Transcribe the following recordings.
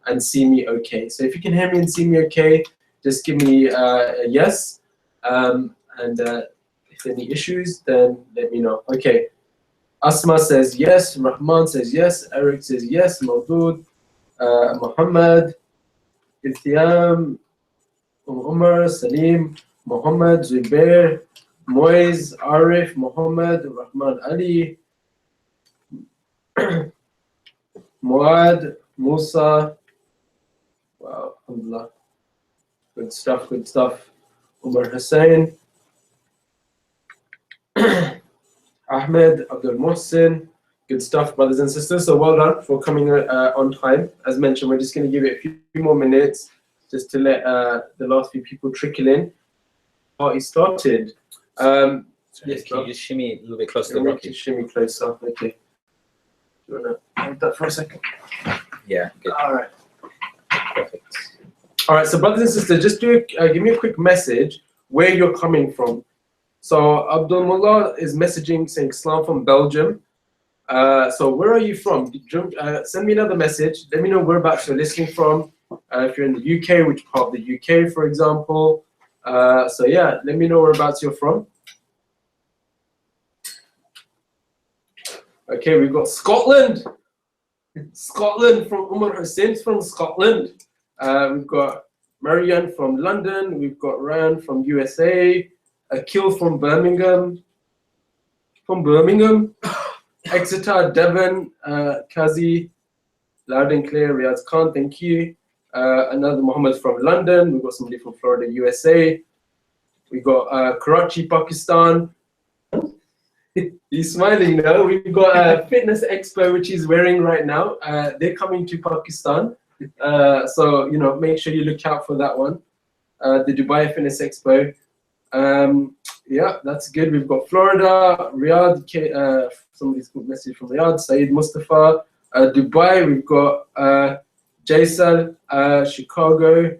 and see me okay. So if you can hear me and see me okay, just give me a yes. If any issues, then let me know. Okay. Asma says yes. Rahman says yes. Eric says yes. Maudud, Muhammad, Iltiam, Umar, Salim, Muhammad, Zubair, Moiz, Arif, Muhammad, Rahman Ali, Muad, Musa. Wow, alhamdulillah. Good stuff, good stuff. Umar Hussein, Ahmed, Abdul Mohsin. Good stuff, brothers and sisters. So well done for coming on time. As mentioned, we're just going to give it a few more minutes just to let the last few people trickle in. Party started. Yes, can you just shimmy a little bit closer to Rocky? Shimmy closer. Okay. Do you want to hold that for a second? Yeah. Good. All right. Perfect. All right. So, brothers and sisters, just give me a quick message where you're coming from. So, Abdul Mullah is messaging saying Islam from Belgium. So, where are you from? Send me another message. Let me know whereabouts you're listening from. If you're in the UK, which part of the UK, for example. So, yeah, let me know whereabouts you're from. Okay, we've got Scotland. Scotland from Umar Hussein from Scotland. We've got Marianne from London. We've got Ryan from USA. Akil from Birmingham. Exeter, Devon, Kazi, loud and clear. Riyadh Khan, thank you. Another Muhammad from London. We've got somebody from Florida, USA. We've got Karachi, Pakistan. He's smiling now. We've got a Fitness Expo, which he's wearing right now. They're coming to Pakistan. So, you know, make sure you look out for that one. The Dubai Fitness Expo. Yeah, that's good. We've got Florida, Riyadh, somebody's got a message from Riyadh, Saeed Mustafa, Dubai, we've got Jaisal, Chicago,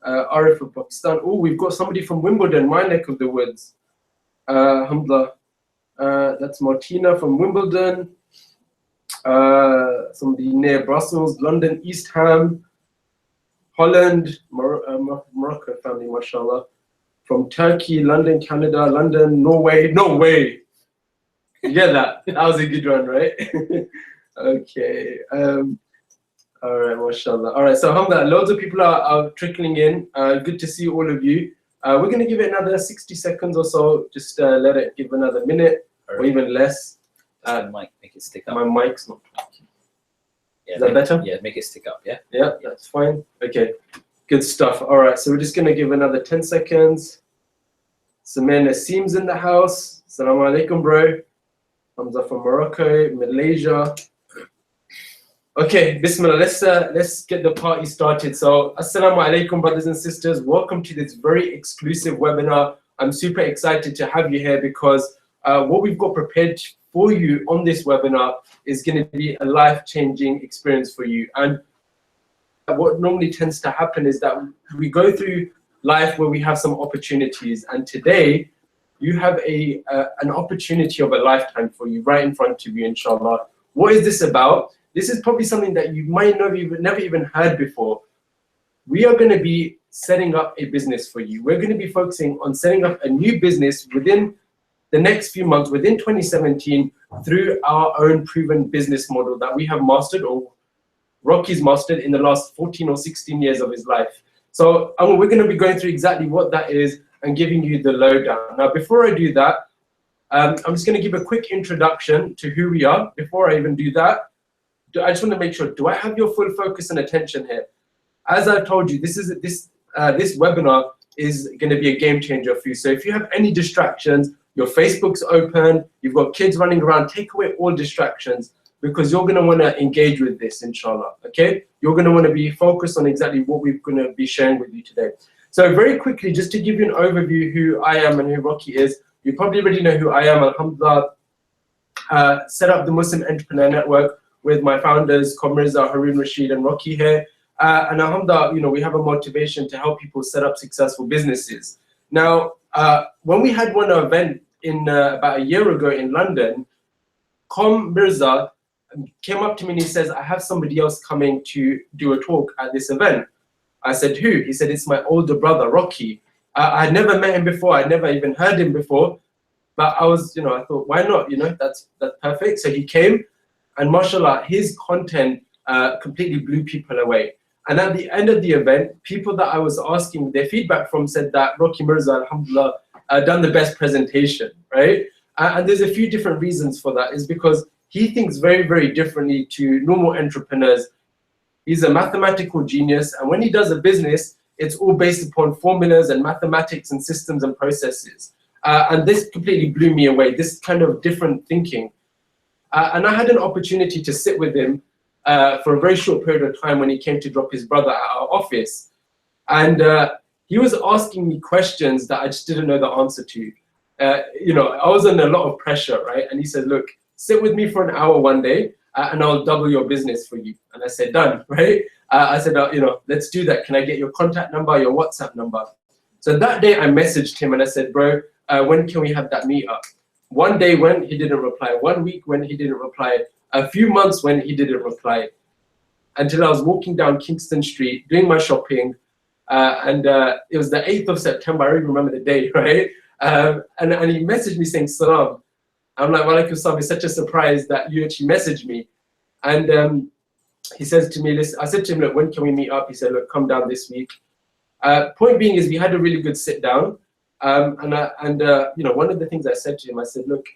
Arif from Pakistan. Oh, we've got somebody from Wimbledon, my neck of the woods. Alhamdulillah. That's Martina from Wimbledon. Somebody near Brussels, London, East Ham, Holland, Morocco family, mashallah. From Turkey, London, Canada, London, Norway. You get that? That was a good one, right? Okay. All right, mashallah. All right, so alhamdulillah, loads of people are trickling in. Good to see all of you. We're going to give it another 60 seconds or so. Just let it give another minute or even less. Mic, make it stick up. My mic's not. Yeah, is that better? Yeah, make it stick up, yeah? Yeah, that's fine. Okay. Good stuff. All right, so we're just going to give another 10 seconds. Samir Nassim's in the house. Assalamu alaikum, bro. Hamza from Morocco, Malaysia. Okay, bismillah. Let's get the party started. So, assalamu alaikum, brothers and sisters. Welcome to this very exclusive webinar. I'm super excited to have you here because what we've got prepared for you on this webinar is going to be a life-changing experience for you. And what normally tends to happen is that we go through life where we have some opportunities, and today you have an opportunity of a lifetime for you right in front of you, inshallah. What is this about? This is probably something that you might never even heard before. We are going to be setting up a business for you. We're going to be focusing on setting up a new business within the next few months, within 2017, through our own proven business model that we have mastered, or Rocky's mastered in the last 14 or 16 years of his life. So we're going to be going through exactly what that is and giving you the lowdown. Now, before I do that, I'm just going to give a quick introduction to who we are. Before I even do that, I just want to make sure, do I have your full focus and attention here? As I've told you, this webinar is going to be a game changer for you. So if you have any distractions, your Facebook's open, you've got kids running around, take away all distractions, because you're going to want to engage with this, inshallah, okay? You're going to want to be focused on exactly what we're going to be sharing with you today. So very quickly, just to give you an overview who I am and who Rocky is, you probably already know who I am, alhamdulillah. Set up the Muslim Entrepreneur Network with my founders, Mirza, Harun Rashid, and Rocky here. And alhamdulillah, you know, we have a motivation to help people set up successful businesses. Now, when we had one event in about a year ago in London, Mirza came up to me and he says, I have somebody else coming to do a talk at this event. I said, who? He said, it's my older brother, Rocky. I had never met him before. I'd never even heard him before. But I was, I thought, why not? That's perfect. So he came, and mashallah, his content completely blew people away. And at the end of the event, people that I was asking their feedback from said that Rocky Mirza, alhamdulillah, done the best presentation, right? And there's a few different reasons for that. Is because he thinks very, very differently to normal entrepreneurs. He's a mathematical genius, and when he does a business, it's all based upon formulas and mathematics and systems and processes. And this completely blew me away, this kind of different thinking. And I had an opportunity to sit with him for a very short period of time when he came to drop his brother at our office. And he was asking me questions that I just didn't know the answer to. I was under a lot of pressure, right? And he said, look, sit with me for an hour one day and I'll double your business for you. And I said, done, right? I said, let's do that. Can I get your contact number, your WhatsApp number? So that day I messaged him and I said, bro, when can we have that meetup? One day went, he didn't reply. 1 week when he didn't reply. A few months when he didn't reply. Until I was walking down Kingston Street, doing my shopping. And it was the 8th of September, I even remember the day, right? And he messaged me saying, salam. I'm like, walaikum salam, it's such a surprise that you actually messaged me. And he says to me, listen, I said to him, look, when can we meet up? He said, look, come down this week. Point being is we had a really good sit down. One of the things I said to him, I said, look,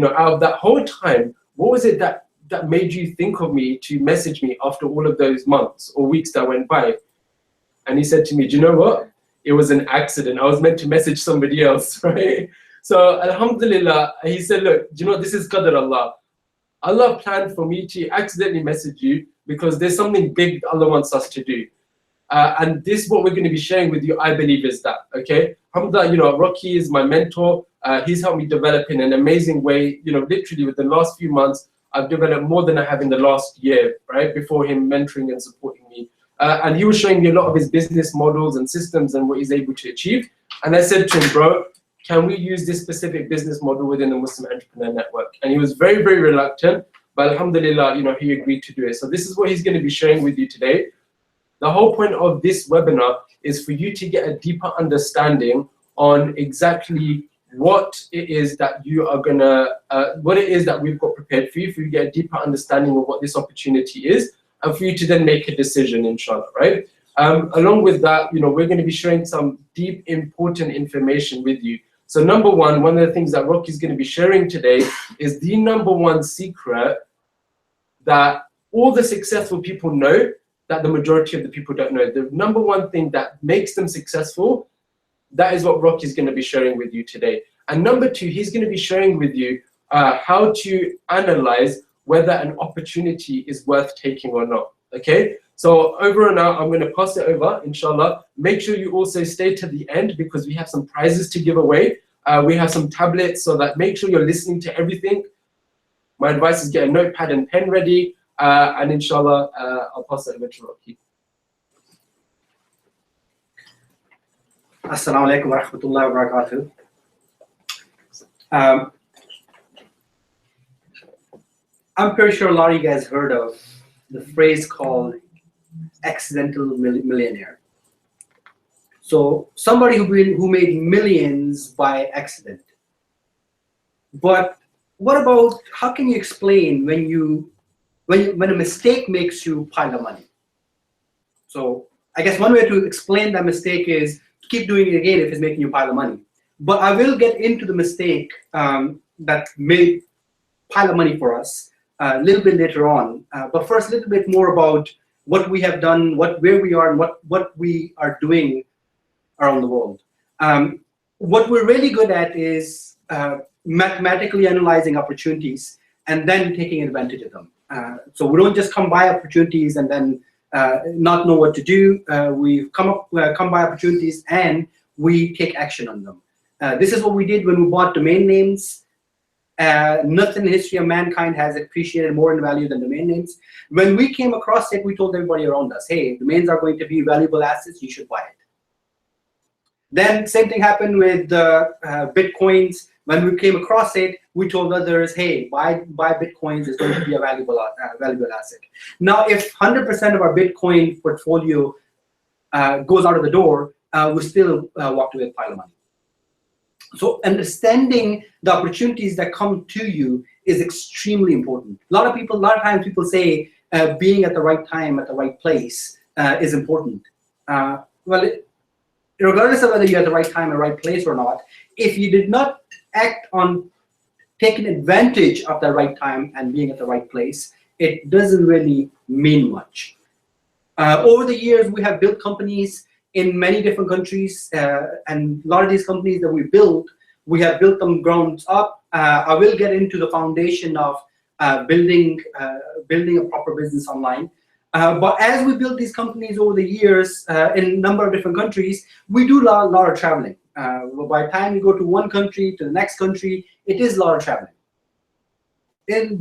out of that whole time, what was it that made you think of me to message me after all of those months or weeks that went by? And he said to me, do you know what? It was an accident. I was meant to message somebody else, right? So alhamdulillah, he said, look, do you know what? This is qadr Allah. Allah planned for me to accidentally message you because there's something big Allah wants us to do. And this, what we're going to be sharing with you, I believe is that, okay? Alhamdulillah, Rocky is my mentor. He's helped me develop in an amazing way. Literally within the last few months, I've developed more than I have in the last year, right? Before him mentoring and supporting me. And he was showing me a lot of his business models and systems and what he's able to achieve. And I said to him, bro, can we use this specific business model within the Muslim Entrepreneur Network? And he was very, very reluctant, but alhamdulillah, he agreed to do it. So this is what he's going to be sharing with you today. The whole point of this webinar is for you to get a deeper understanding on exactly what it is that you are gonna, what it is that we've got prepared for you to get a deeper understanding of what this opportunity is, and for you to then make a decision, inshallah, right? Along with that, we're going to be sharing some deep, important information with you. So number one of the things that Rocky is going to be sharing today is the number one secret that all the successful people know that the majority of the people don't know. The number one thing that makes them successful, that is what Rocky is going to be sharing with you today. And number two, he's going to be sharing with you how to analyze whether an opportunity is worth taking or not, okay? So over and out, I'm going to pass it over, inshallah. Make sure you also stay to the end because we have some prizes to give away. We have some tablets, so that make sure you're listening to everything. My advice is get a notepad and pen ready, and inshallah, I'll pass it over to Rocky. Assalamu alaikum wa rahmatullahi wa barakatuh. I'm pretty sure a lot of you guys heard of the phrase called accidental millionaire. So somebody who made millions by accident. But what about, how can you explain when a mistake makes you pile of money? So I guess one way to explain that mistake is to keep doing it again if it's making you pile of money. But I will get into the mistake that made pile of money for us a little bit later on. But first, a little bit more about what we have done, where we are, and what we are doing around the world. What we're really good at is mathematically analyzing opportunities and then taking advantage of them. So we don't just come by opportunities and then not know what to do. We come by opportunities and we take action on them. This is what we did when we bought domain names. Nothing in the history of mankind has appreciated more in value than domain names. When we came across it, we told everybody around us, hey, domains are going to be valuable assets, you should buy it. Then same thing happened with Bitcoins. When we came across it, we told others, hey, buy Bitcoins, is going to be a valuable asset. Now, if 100% of our Bitcoin portfolio goes out of the door, we still walked away with a pile of money. So understanding the opportunities that come to you is extremely important. A lot of times people say being at the right time, at the right place is important. Regardless of whether you're at the right time or right place or not, if you did not act on taking advantage of the right time and being at the right place, it doesn't really mean much. Over the years, we have built companies in many different countries, and a lot of these companies that we have built them ground up. I will get into the foundation of building a proper business online. But as we build these companies over the years in a number of different countries, we do a lot of traveling. By the time you go to one country to the next country, it is a lot of traveling.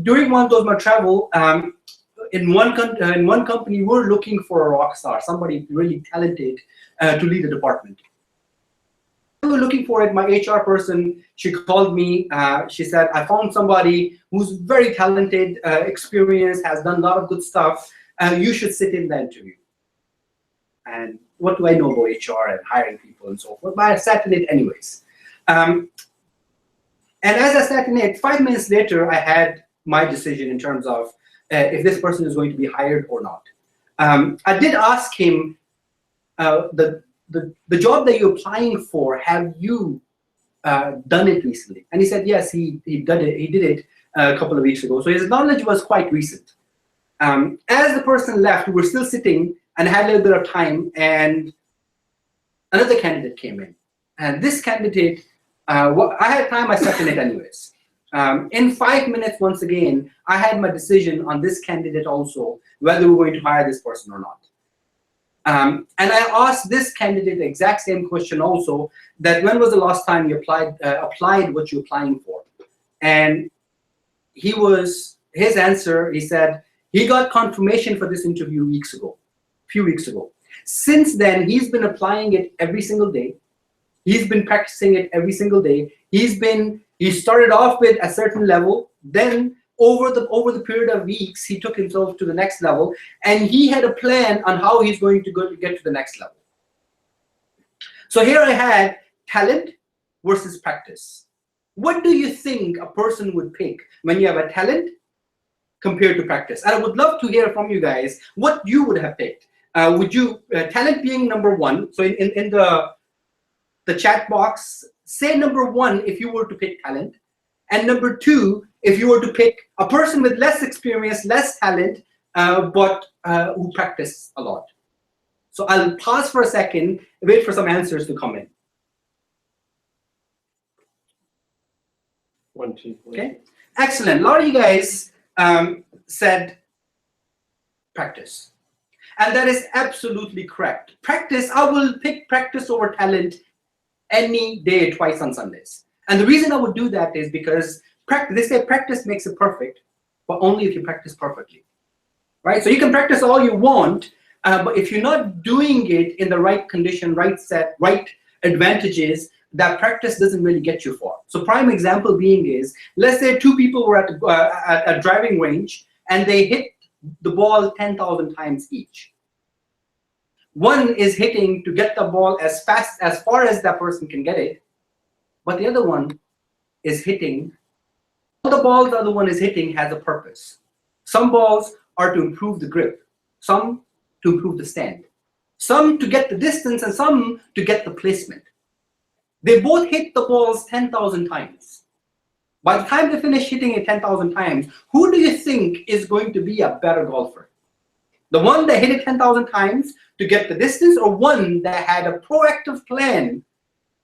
During one of those my travel, in one company, we're looking for a rock star, somebody really talented to lead the department. We were looking for it. My HR person, she called me. She said, I found somebody who's very talented, experienced, has done a lot of good stuff. You should sit in the interview. And what do I know about HR and hiring people and so forth? But I sat in it anyways. And as I sat in it, 5 minutes later, I had my decision in terms of if this person is going to be hired or not. I did ask him, the job that you're applying for, have you done it recently? And he said, yes, he did it a couple of weeks ago. So his knowledge was quite recent. As the person left, we were still sitting and had a little bit of time, and another candidate came in. And this candidate, I had time, I sat in it anyways. In 5 minutes, once again, I had my decision on this candidate also, whether we're going to hire this person or not. And I asked this candidate the exact same question also, that when was the last time you applied what you're applying for? And his answer, he said, he got confirmation for this interview a few weeks ago. Since then, he's been applying it every single day. He's been practicing it every single day. He started off with a certain level, then over the period of weeks, he took himself to the next level, and he had a plan on how he's going to get to the next level. So here I had talent versus practice. What do you think a person would pick when you have a talent compared to practice? And I would love to hear from you guys what you would have picked. Would you talent being number one? So in the chat box, say number one if you were to pick talent, and number two if you were to pick a person with less experience, less talent, but who practice a lot. So I'll pause for a second, wait for some answers to come in. 1, 2, 3. Okay, excellent. A lot of you guys said practice. And that is absolutely correct. Practice, I will pick practice over talent any day, twice on Sundays. And the reason I would do that is because they say practice makes it perfect, but only if you practice perfectly. Right? So you can practice all you want, but if you're not doing it in the right condition, right set, right advantages, that practice doesn't really get you far. So prime example being is, let's say two people were at a driving range and they hit the ball 10,000 times each. One is hitting to get the ball as far as that person can get it, but the other one is hitting. All the balls the other one is hitting has a purpose. Some balls are to improve the grip, some to improve the stand, some to get the distance, and some to get the placement. They both hit the balls 10,000 times. By the time they finish hitting it 10,000 times, who do you think is going to be a better golfer? The one that hit it 10,000 times to get the distance, or one that had a proactive plan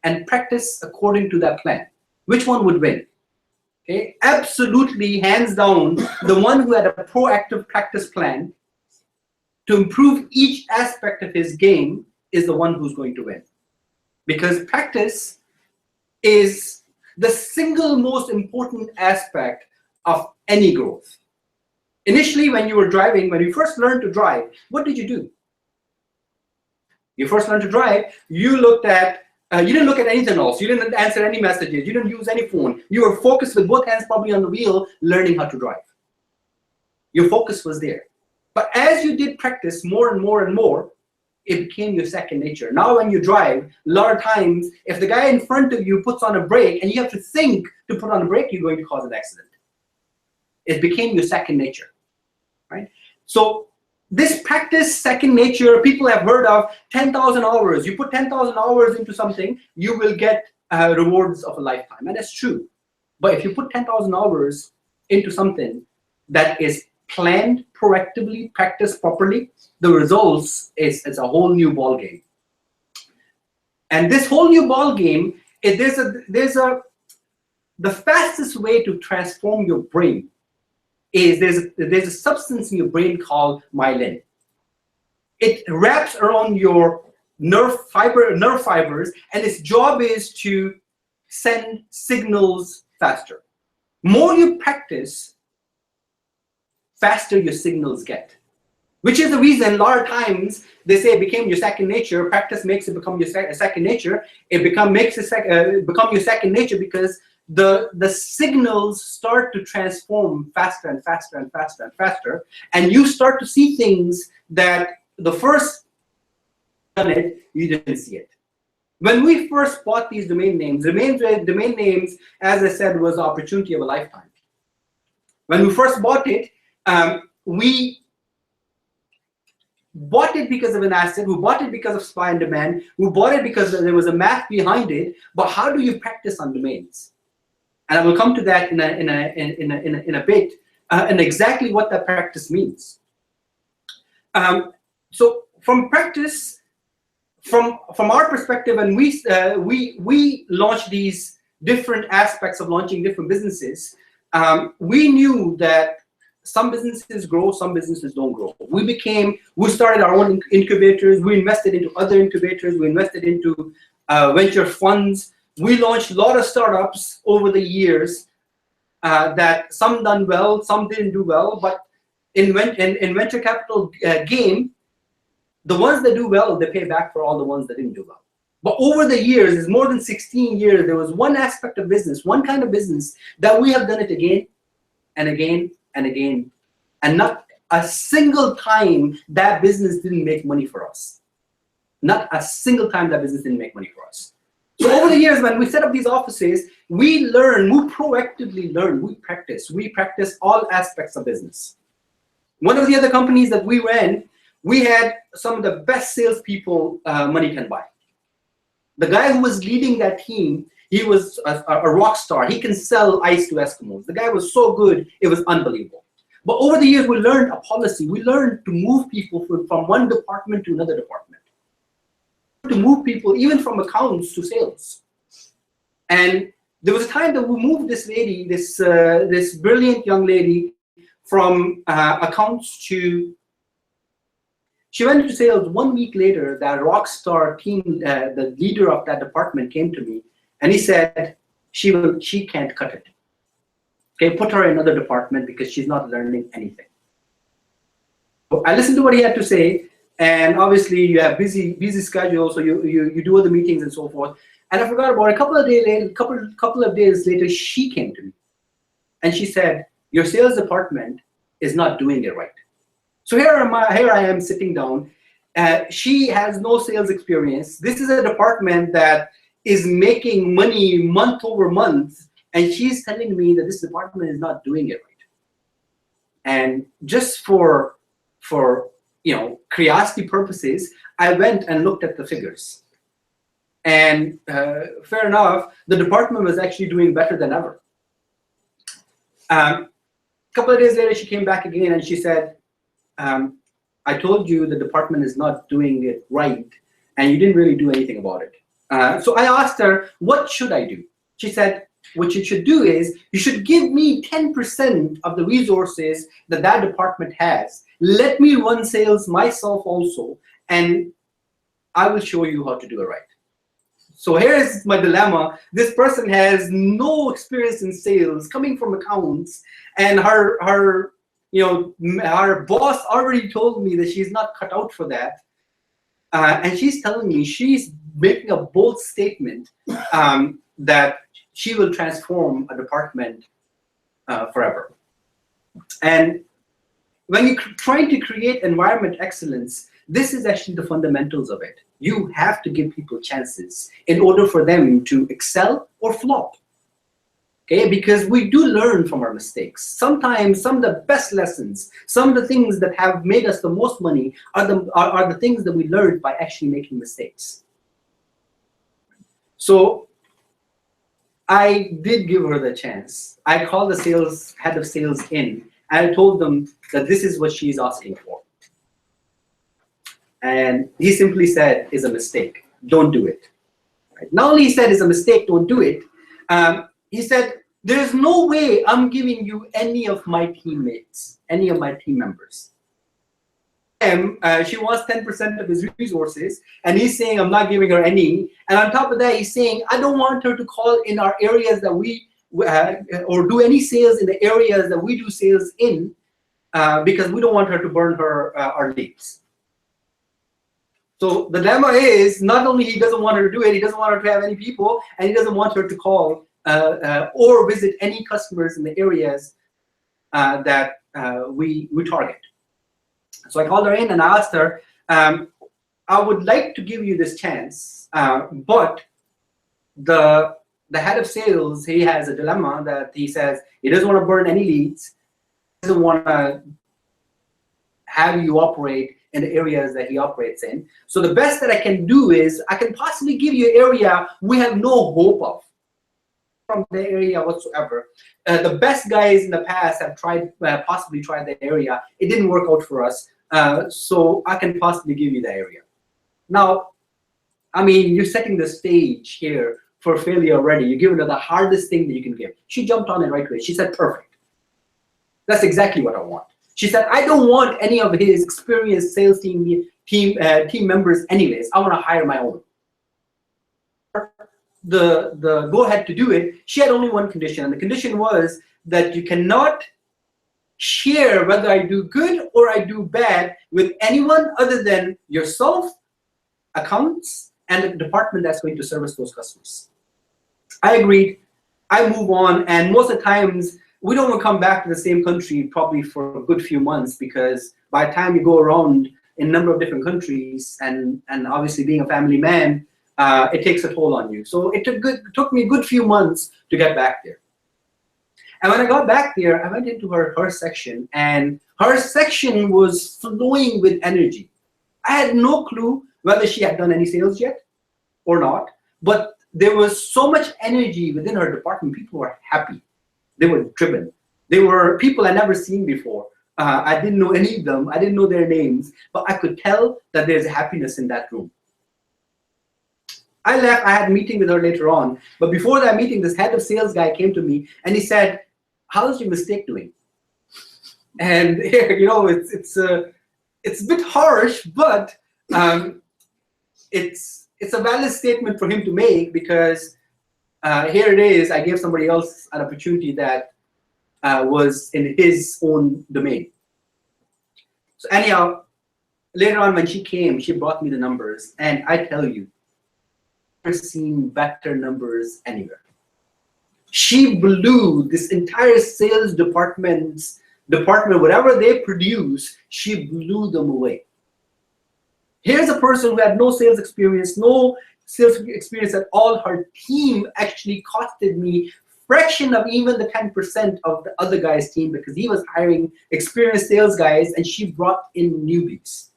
and practice according to that plan? Which one would win? Okay, absolutely, hands down, the one who had a proactive practice plan to improve each aspect of his game is the one who's going to win. Because practice is the single most important aspect of any growth. Initially, when you were driving, when you first learned to drive, what did you do? You first learned to drive, you looked at You didn't look at anything else. You didn't answer any messages. You didn't use any phone. You were focused with both hands probably on the wheel, learning how to drive. Your focus was there. But as you did practice more and more and more, it became your second nature. Now when you drive, a lot of times, if the guy in front of you puts on a brake and you have to think to put on a brake, you're going to cause an accident. It became your second nature, right? So this practice, second nature, people have heard of 10,000 hours. You put 10,000 hours into something, you will get rewards of a lifetime, and that's true. But if you put 10,000 hours into something that is planned proactively, practiced properly, the results is a whole new ball game. And this whole new ball game, the fastest way to transform your brain is there's a substance in your brain called myelin. It wraps around your nerve fibers, and its job is to send signals faster. More you practice, faster your signals get. Which is the reason a lot of times they say it became your second nature. Practice makes it become your second nature. It become your second nature because the signals start to transform faster and faster and faster and faster, and you start to see things that the first done it, you didn't see it. When we first bought these domain names, domain names, as I said, was the opportunity of a lifetime. When we first bought it, we bought it because of an asset. We bought it because of supply and demand. We bought it because there was a math behind it. But how do you practice on domains? And I will come to that in a bit, and exactly what that practice means. So from practice, from our perspective, and we launched these different aspects of launching different businesses. We knew that some businesses grow, some businesses don't grow. We started our own incubators. We invested into other incubators. We invested into venture funds. We launched a lot of startups over the years that some done well, some didn't do well. But in venture capital game, the ones that do well, they pay back for all the ones that didn't do well. But over the years, it's more than 16 years, there was one aspect of business, one kind of business that we have done it again and again and again, and not a single time that business didn't make money for us. Not a single time that business didn't make money for us. So over the years, when we set up these offices, we proactively learn, we practice all aspects of business. One of the other companies that we ran, we had some of the best salespeople money can buy. The guy who was leading that team, he was a rock star. He can sell ice to Eskimos. The guy was so good, it was unbelievable. But over the years, we learned a policy. We learned to move people from one department to another department. To move people even from accounts to sales. And there was a time that we moved this lady, this brilliant young lady, from accounts to, she went into sales. 1 week later, that rock star team, the leader of that department came to me, and he said, she can't cut it. Okay, put her in another department because she's not learning anything. So I listened to what he had to say, and obviously you have busy schedule, so you do other meetings and so forth. And I forgot about it. A couple of days later, she came to me, and she said, "Your sales department is not doing it right." So here I am sitting down. She has no sales experience. This is a department that is making money month over month, and she's telling me that this department is not doing it right. And just for curiosity purposes, I went and looked at the figures. And fair enough, the department was actually doing better than ever. A couple of days later, she came back again and she said, I told you the department is not doing it right, and you didn't really do anything about it. So I asked her, what should I do? She said, what you should do is, you should give me 10% of the resources that department has. Let me run sales myself also, and I will show you how to do it right. So here's my dilemma. This person has no experience in sales, coming from accounts, and her boss already told me that she's not cut out for that. And she's telling me she's making a bold statement that she will transform a department forever. And when you're trying to create environment excellence, this is actually the fundamentals of it. You have to give people chances in order for them to excel or flop. Okay, because we do learn from our mistakes. Sometimes some of the best lessons, some of the things that have made us the most money are the things that we learned by actually making mistakes. So I did give her the chance. I called the head of sales in, and I told them that this is what she's asking for. And he simply said, "It's a mistake. Don't do it." Right? Not only he said it's a mistake, don't do it. He said, "There's no way I'm giving you any of my teammates, any of my team members." She wants 10% of his resources, and he's saying, "I'm not giving her any." And on top of that, he's saying, "I don't want her to call in our areas that we or do any sales in the areas that we do sales in, because we don't want her to burn our leads." So the dilemma is, not only he doesn't want her to do it, he doesn't want her to have any people, and he doesn't want her to call or visit any customers in the areas that we target. So I called her in and I asked her, "I would like to give you this chance, but the head of sales, he has a dilemma that he says he doesn't want to burn any leads, doesn't want to have you operate in the areas that he operates in. So the best that I can do is I can possibly give you an area we have no hope of from the area whatsoever. The best guys in the past have possibly tried the area. It didn't work out for us. So I can possibly give you the area." Now, I mean, you're setting the stage here for failure already. You're giving her the hardest thing that you can give. She jumped on it right away. She said, "Perfect. That's exactly what I want." She said, "I don't want any of his experienced sales team members anyways. I want to hire my own." The go ahead to do it, she had only one condition, and the condition was that you cannot share whether I do good or I do bad with anyone other than yourself, accounts, and the department that's going to service those customers. I agreed. I move on, and most of the times we don't want to come back to the same country probably for a good few months, because by the time you go around in a number of different countries, and obviously being a family man, it takes a toll on you. So it took me a good few months to get back there. And when I got back there, I went into her section, and her section was flowing with energy. I had no clue whether she had done any sales yet or not, but there was so much energy within her department. People were happy. They were driven. They were people I'd never seen before. I didn't know any of them. I didn't know their names, but I could tell that there's happiness in that room. I left. I had a meeting with her later on, but before that meeting, this head of sales guy came to me and he said, "How's your mistake doing?" And you know, it's a bit harsh, but it's a valid statement for him to make, because here it is. I gave somebody else an opportunity that was in his own domain. So anyhow, later on when she came, she brought me the numbers, and I tell you, I've never seen better numbers anywhere. She blew this entire sales department, whatever they produce, she blew them away. Here's a person who had no sales experience, at all. Her team actually costed me fraction of even the 10% of the other guy's team, because he was hiring experienced sales guys and she brought in newbies.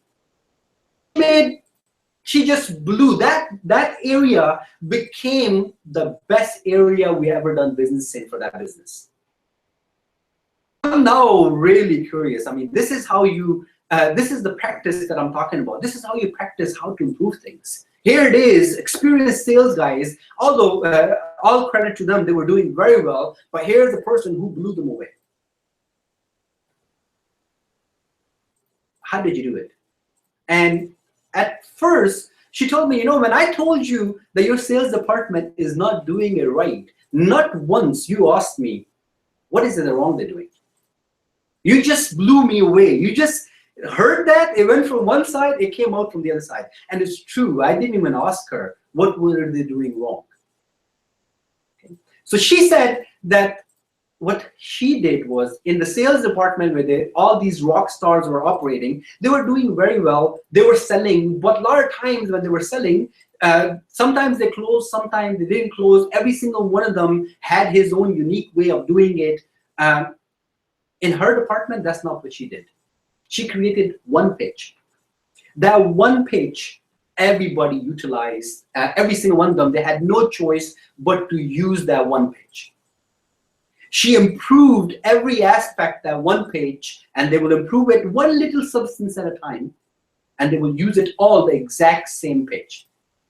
She just blew that area, became the best area we ever done business in for that business. I'm now really curious. I mean, this is how you this is the practice that I'm talking about. This is how you practice how to improve things. Here it is, experienced sales guys, although all credit to them, they were doing very well, but here's the person who blew them away. How did you do it? And at first, she told me, you know, when I told you that your sales department is not doing it right, not once you asked me, what is it wrong they're doing? You just blew me away. You just heard that, it went from one side, it came out from the other side. And it's true, I didn't even ask her what were they doing wrong. Okay. So she said that what she did was, in the sales department where all these rock stars were operating, they were doing very well, they were selling, but a lot of times when they were selling, sometimes they closed, sometimes they didn't close. Every single one of them had his own unique way of doing it. In her department, that's not what she did. She created one pitch. That one pitch, everybody utilized, every single one of them, they had no choice but to use that one pitch. She improved every aspect that one page, and they will improve it one little substance at a time, and they will use it all the exact same page.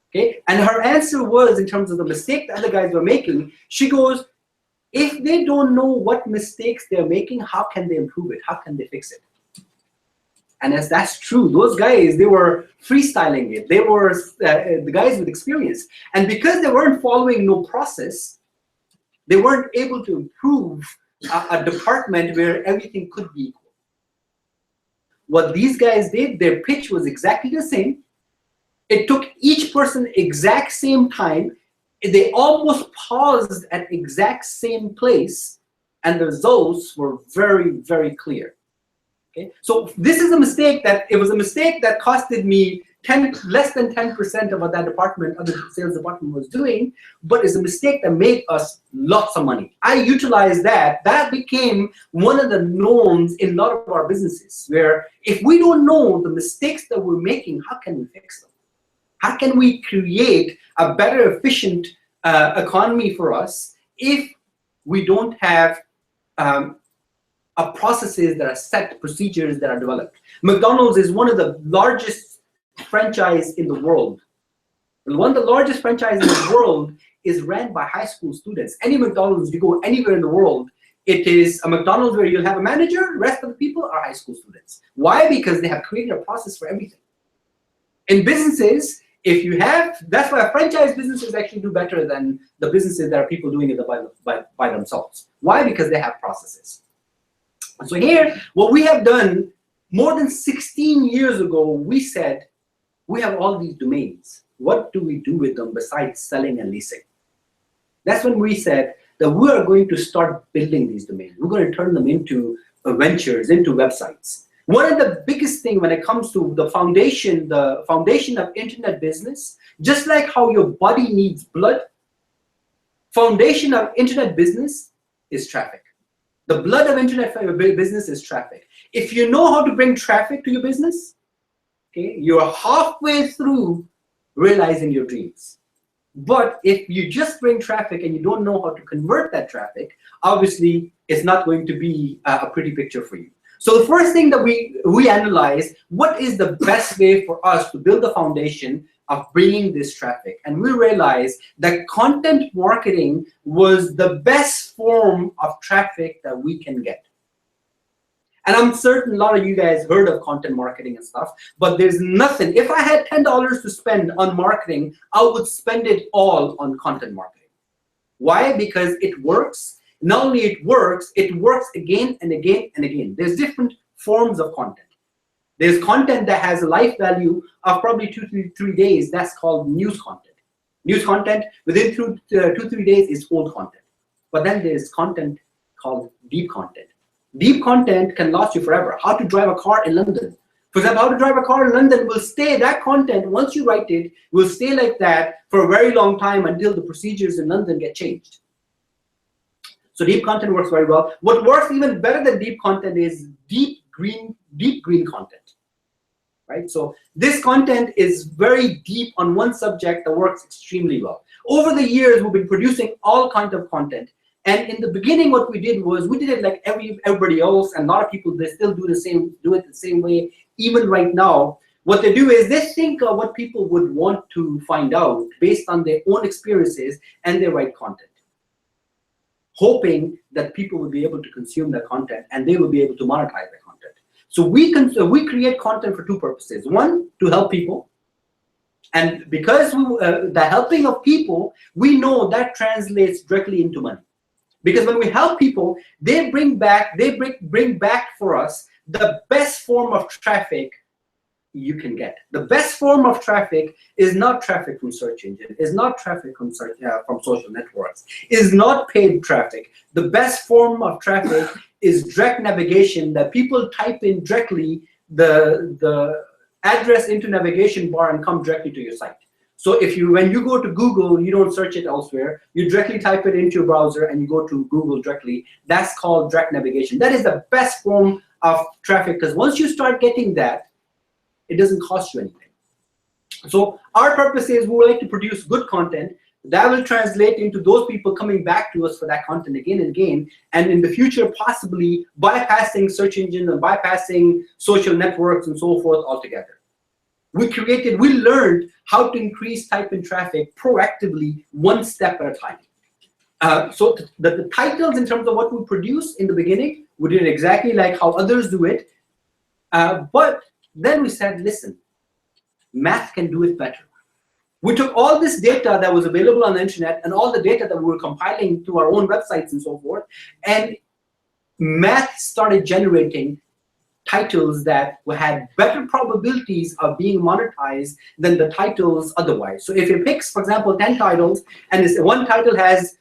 Okay? And her answer was, in terms of the mistake the other guys were making, she goes, if they don't know what mistakes they're making, how can they improve it? How can they fix it? And as that's true, those guys, they were freestyling it. They were the guys with experience. And because they weren't following no process, they weren't able to improve a department where everything could be equal. What these guys did, their pitch was exactly the same. It took each person exact same time. They almost paused at exact same place, and the results were very, very clear. Okay, so this is a mistake that it was a mistake that costed me less than 10% of what that department, other sales department, was doing, but it's a mistake that made us lots of money. I utilized that. That became one of the norms in a lot of our businesses, where if we don't know the mistakes that we're making, how can we fix them? How can we create a better, efficient economy for us if we don't have processes that are set, procedures that are developed? McDonald's is one of the largest franchise in the world. One of the largest franchises in the world is ran by high school students. Any McDonald's, you go anywhere in the world, it is a McDonald's where you'll have a manager, the rest of the people are high school students. Why? Because they have created a process for everything. In businesses, if you have, that's why franchise businesses actually do better than the businesses that are people doing it by themselves. Why? Because they have processes. So here, what we have done, more than 16 years ago, we said, we have all these domains. What do we do with them besides selling and leasing? That's when we said that we are going to start building these domains. We're going to turn them into ventures, into websites. One of the biggest things when it comes to the foundation of internet business, just like how your body needs blood, foundation of internet business is traffic. The blood of internet business is traffic. If you know how to bring traffic to your business, okay, you're halfway through realizing your dreams. But if you just bring traffic and you don't know how to convert that traffic, obviously it's not going to be a pretty picture for you. So the first thing that we analyze, what is the best way for us to build the foundation of bringing this traffic? And we realized that content marketing was the best form of traffic that we can get. And I'm certain a lot of you guys heard of content marketing and stuff, but there's nothing. If I had $10 to spend on marketing, I would spend it all on content marketing. Why? Because it works. Not only it works again and again and again. There's different forms of content. There's content that has a life value of probably 2-3 days. That's called news content. News content within 2-3 days is old content. But then there's content called deep content. Deep content can last you forever. How to drive a car in London. For example, how to drive a car in London will stay, that content, once you write it, will stay like that for a very long time until the procedures in London get changed. So deep content works very well. What works even better than deep content is deep green content. Right? So this content is very deep on one subject that works extremely well. Over the years, we've been producing all kinds of content. And in the beginning, what we did was we did it like everybody else, and a lot of people, they still do it the same way. Even right now, what they do is they think of what people would want to find out based on their own experiences, and they write content, hoping that people will be able to consume that content and they will be able to monetize that content. So we create content for two purposes. One, to help people. And because the helping of people, we know that translates directly into money. Because when we help people, they bring back for us the best form of traffic you can get. The best form of traffic is not traffic from search engine, is not traffic from from social networks, is not paid traffic. The best form of traffic is direct navigation, that people type in directly the address into navigation bar and come directly to your site. So when you go to Google, you don't search it elsewhere. You directly type it into your browser and you go to Google directly. That's called direct navigation. That is the best form of traffic, because once you start getting that, it doesn't cost you anything. So our purpose is we would like to produce good content that will translate into those people coming back to us for that content again and again, and in the future possibly bypassing search engines and bypassing social networks and so forth altogether. We learned how to increase type-in traffic proactively, one step at a time. So the titles in terms of what we produce in the beginning, we did it exactly like how others do it, but then we said, listen, math can do it better. We took all this data that was available on the internet and all the data that we were compiling to our own websites and so forth, and math started generating titles that had better probabilities of being monetized than the titles otherwise. So if it picks, for example, 10 titles, and one title has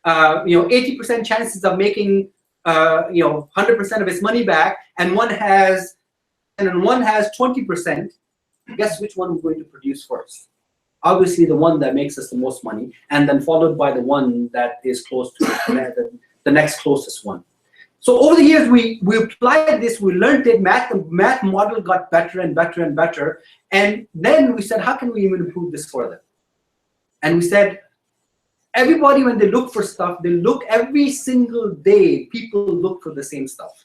80% chances of making 100% of its money back, and one has 20%, guess which one we're going to produce first? Obviously the one that makes us the most money, and then followed by the one that is close to the next closest one. So over the years, we applied this, we learned it, the math model got better and better and better, and then we said, how can we even improve this further? And we said, everybody, when they look for stuff, they look every single day, people look for the same stuff.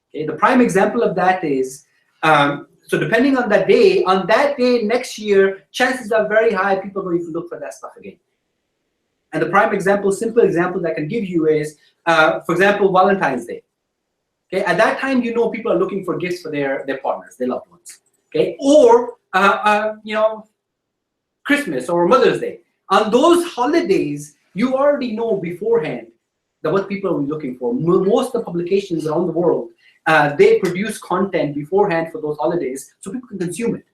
Okay, the prime example of that is, so depending on that day next year, chances are very high people are going to look for that stuff again. And the prime example, simple example that I can give you is, for example, Valentine's Day. Okay, at that time, people are looking for gifts for their partners, their loved ones. Okay, or Christmas or Mother's Day. On those holidays, you already know beforehand that what people are looking for. Most of the publications around the world, they produce content beforehand for those holidays so people can consume it.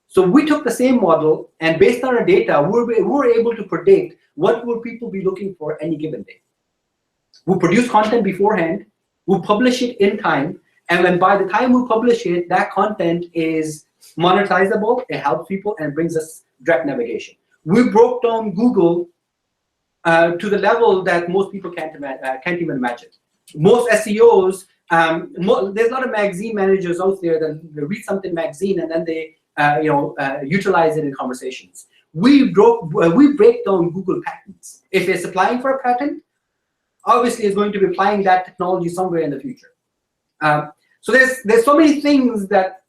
So we took the same model, and based on our data, we were able to predict what will people be looking for any given day. We produce content beforehand, we publish it in time, and then by the time we publish it, that content is monetizable, it helps people, and brings us direct navigation. We broke down Google to the level that most people can't even imagine. Most SEOs, there's a lot of magazine managers out there that read something magazine and then they utilize it in conversations. We break down Google patents. If it's applying for a patent, obviously it's going to be applying that technology somewhere in the future. So there's so many things that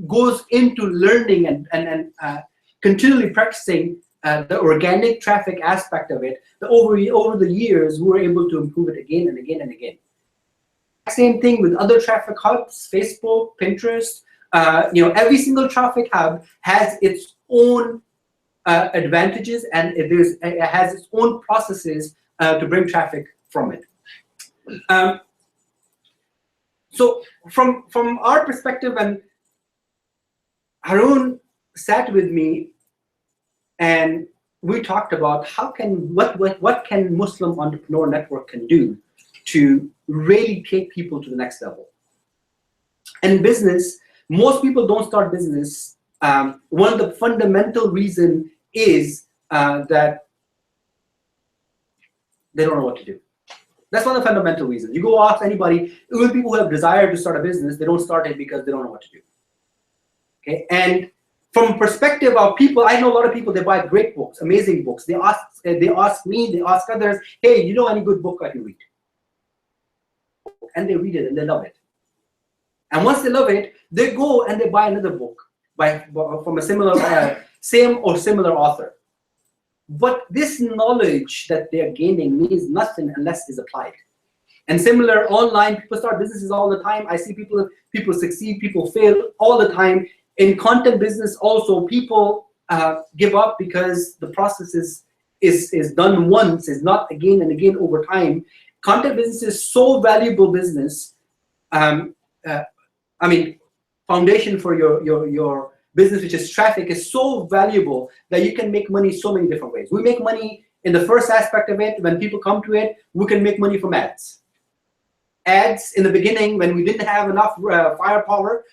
goes into learning and continually practicing the organic traffic aspect of it. Over the years, we were able to improve it again and again and again. Same thing with other traffic hubs, Facebook, Pinterest. Every single traffic hub has its own advantages, and it has its own processes to bring traffic from it. So from our perspective, and Haroon sat with me and we talked about what can Muslim Entrepreneur Network can do to really take people to the next level. And in business, most people don't start business. One of the fundamental reason is that they don't know what to do. That's one of the fundamental reasons. You go ask anybody, even people who have desire to start a business, they don't start it because they don't know what to do. Okay, and from perspective of people, I know a lot of people, they buy great books, amazing books. They ask me, they ask others, hey, you know any good book I can read? And they read it and they love it. And once they love it, they go and they buy another book from a similar, same or similar author. But this knowledge that they're gaining means nothing unless it's applied. And similar online, people start businesses all the time. I see people succeed, people fail all the time. In content business also, people give up because the process is done once, is not again and again over time. Content business is so valuable business. I mean, foundation for your business, which is traffic, is so valuable that you can make money so many different ways. We make money in the first aspect of it. When people come to it, we can make money from ads. Ads in the beginning, when we didn't have enough firepower,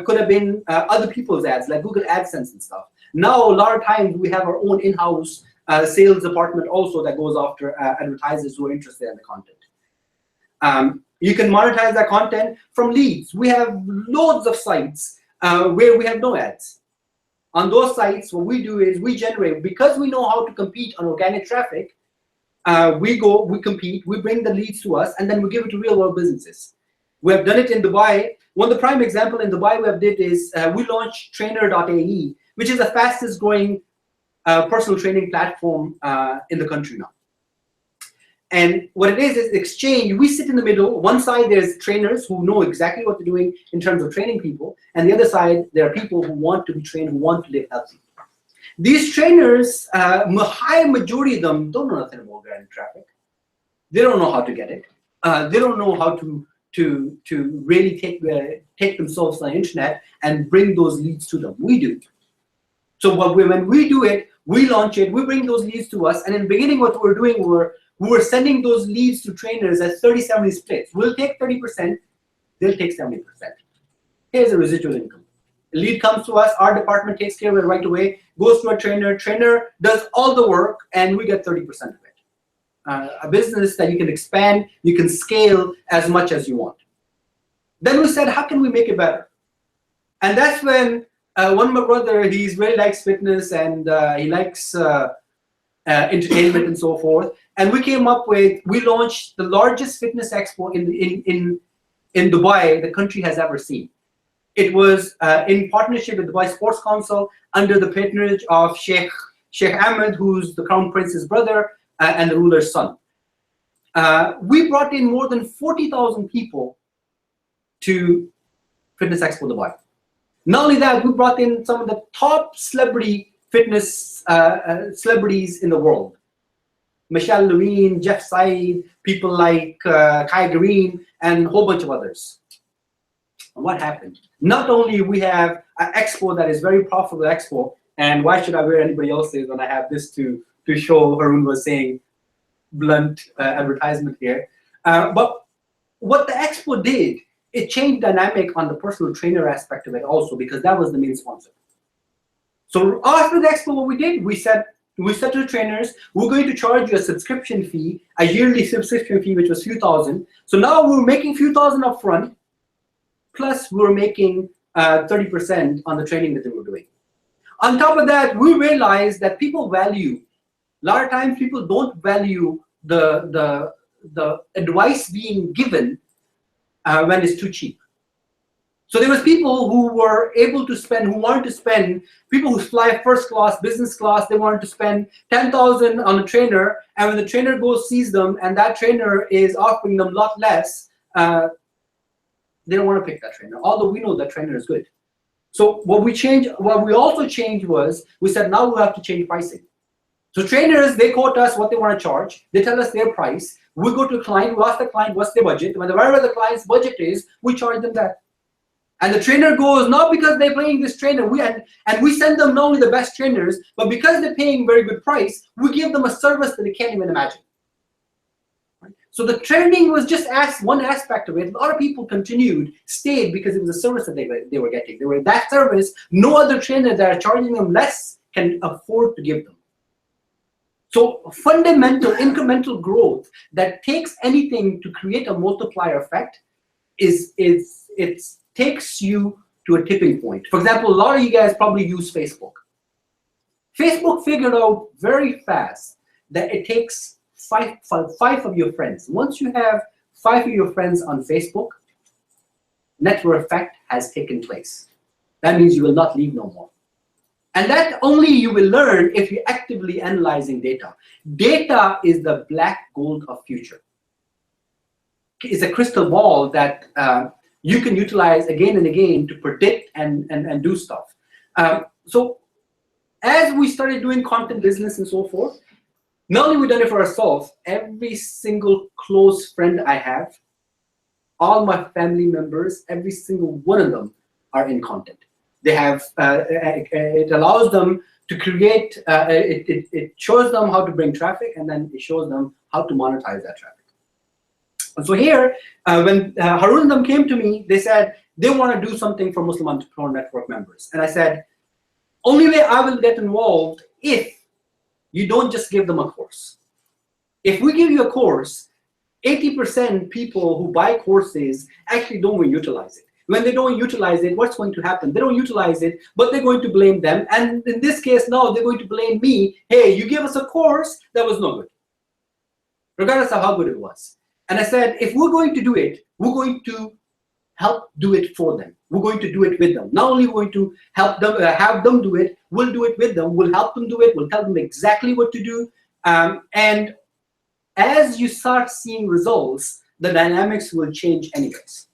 could have been other people's ads, like Google AdSense and stuff. Now, a lot of times, we have our own in-house sales department also that goes after advertisers who are interested in the content. You can monetize that content from leads. We have loads of sites where we have no ads. On those sites, what we do is we generate, because we know how to compete on organic traffic, we compete, we bring the leads to us, and then we give it to real world businesses. We have done it in Dubai. One of the prime example in Dubai we have did is we launched Trainer.ae, which is the fastest growing personal training platform in the country now. And what it is exchange. We sit in the middle. One side, there's trainers who know exactly what they're doing in terms of training people. And the other side, there are people who want to be trained, who want to live healthy. These trainers, high majority of them don't know nothing about organic traffic. They don't know how to get it. They don't know how to really take themselves on the internet and bring those leads to them. We do. So when we do it, we launch it, we bring those leads to us. And in the beginning, what we're doing, we were sending those leads to trainers as 30-70 splits. We'll take 30%, they'll take 70%. Here's a residual income. A lead comes to us, our department takes care of it right away, goes to a trainer, trainer does all the work, and we get 30% of it. A business that you can expand, you can scale as much as you want. Then we said, how can we make it better? And that's when one of my brother, he really likes fitness and he likes entertainment and so forth. And we came up with, we launched the largest fitness expo in Dubai the country has ever seen. It was in partnership with Dubai Sports Council under the patronage of Sheikh Ahmed, who's the Crown Prince's brother and the ruler's son. We brought in more than 40,000 people to Fitness Expo Dubai. Not only that, we brought in some of the top celebrity fitness celebrities in the world. Michelle Levine, Jeff Said, people like Kai Green, and a whole bunch of others. And what happened? Not only we have an expo that is very profitable expo, and why should I wear anybody else's when I have this to show Harun was saying blunt advertisement here. But what the expo did, it changed dynamic on the personal trainer aspect of it also, because that was the main sponsor. So after the expo, what we did, we said to the trainers, we're going to charge you a subscription fee, a yearly subscription fee, which was few thousand. So now we're making few thousand up front, plus we're making 30% on the training that they were doing. On top of that, we realized that people value, a lot of times people don't value the advice being given when it's too cheap. So there was people who were able to spend, who wanted to spend, people who fly first class, business class, they wanted to spend 10,000 on a trainer, and when the trainer goes, sees them, and that trainer is offering them a lot less, they don't want to pick that trainer, although we know that trainer is good. So what we also changed was, we said now we have to change pricing. So trainers, they quote us what they want to charge, they tell us their price, we go to the client, we ask the client what's their budget, whatever the client's budget is, we charge them that. And the trainer goes, not because they're paying this trainer, and we send them not only the best trainers, but because they're paying very good price, we give them a service that they can't even imagine. Right? So the training was just one aspect of it. A lot of people stayed because it was a service that they were getting. They were that service, no other trainer that are charging them less can afford to give them. So fundamental, incremental growth that takes anything to create a multiplier effect it takes you to a tipping point. For example, a lot of you guys probably use Facebook. Facebook figured out very fast that it takes five of your friends. Once you have 5 of your friends on Facebook, network effect has taken place. That means you will not leave no more. And that only you will learn if you're actively analyzing data. Data is the black gold of future. It's a crystal ball that you can utilize again and again to predict and do stuff. So as we started doing content business and so forth, not only we've done it for ourselves, every single close friend I have, all my family members, every single one of them are in content. They have, it allows them to create, it shows them how to bring traffic, and then it shows them how to monetize that traffic. And so here, when Harun and them came to me, they said they want to do something for Muslim Entrepreneur Network members. And I said, only way I will get involved if you don't just give them a course. If we give you a course, 80% people who buy courses actually don't utilize it. When they don't utilize it, what's going to happen? They don't utilize it, but they're going to blame them. And in this case now, they're going to blame me. Hey, you gave us a course that was no good, regardless of how good it was. And I said, if we're going to do it, we're going to help do it for them. We're going to do it with them. Not only going to help them, have them do it, we'll do it with them. We'll help them do it. We'll tell them exactly what to do. And as you start seeing results, the dynamics will change anyways.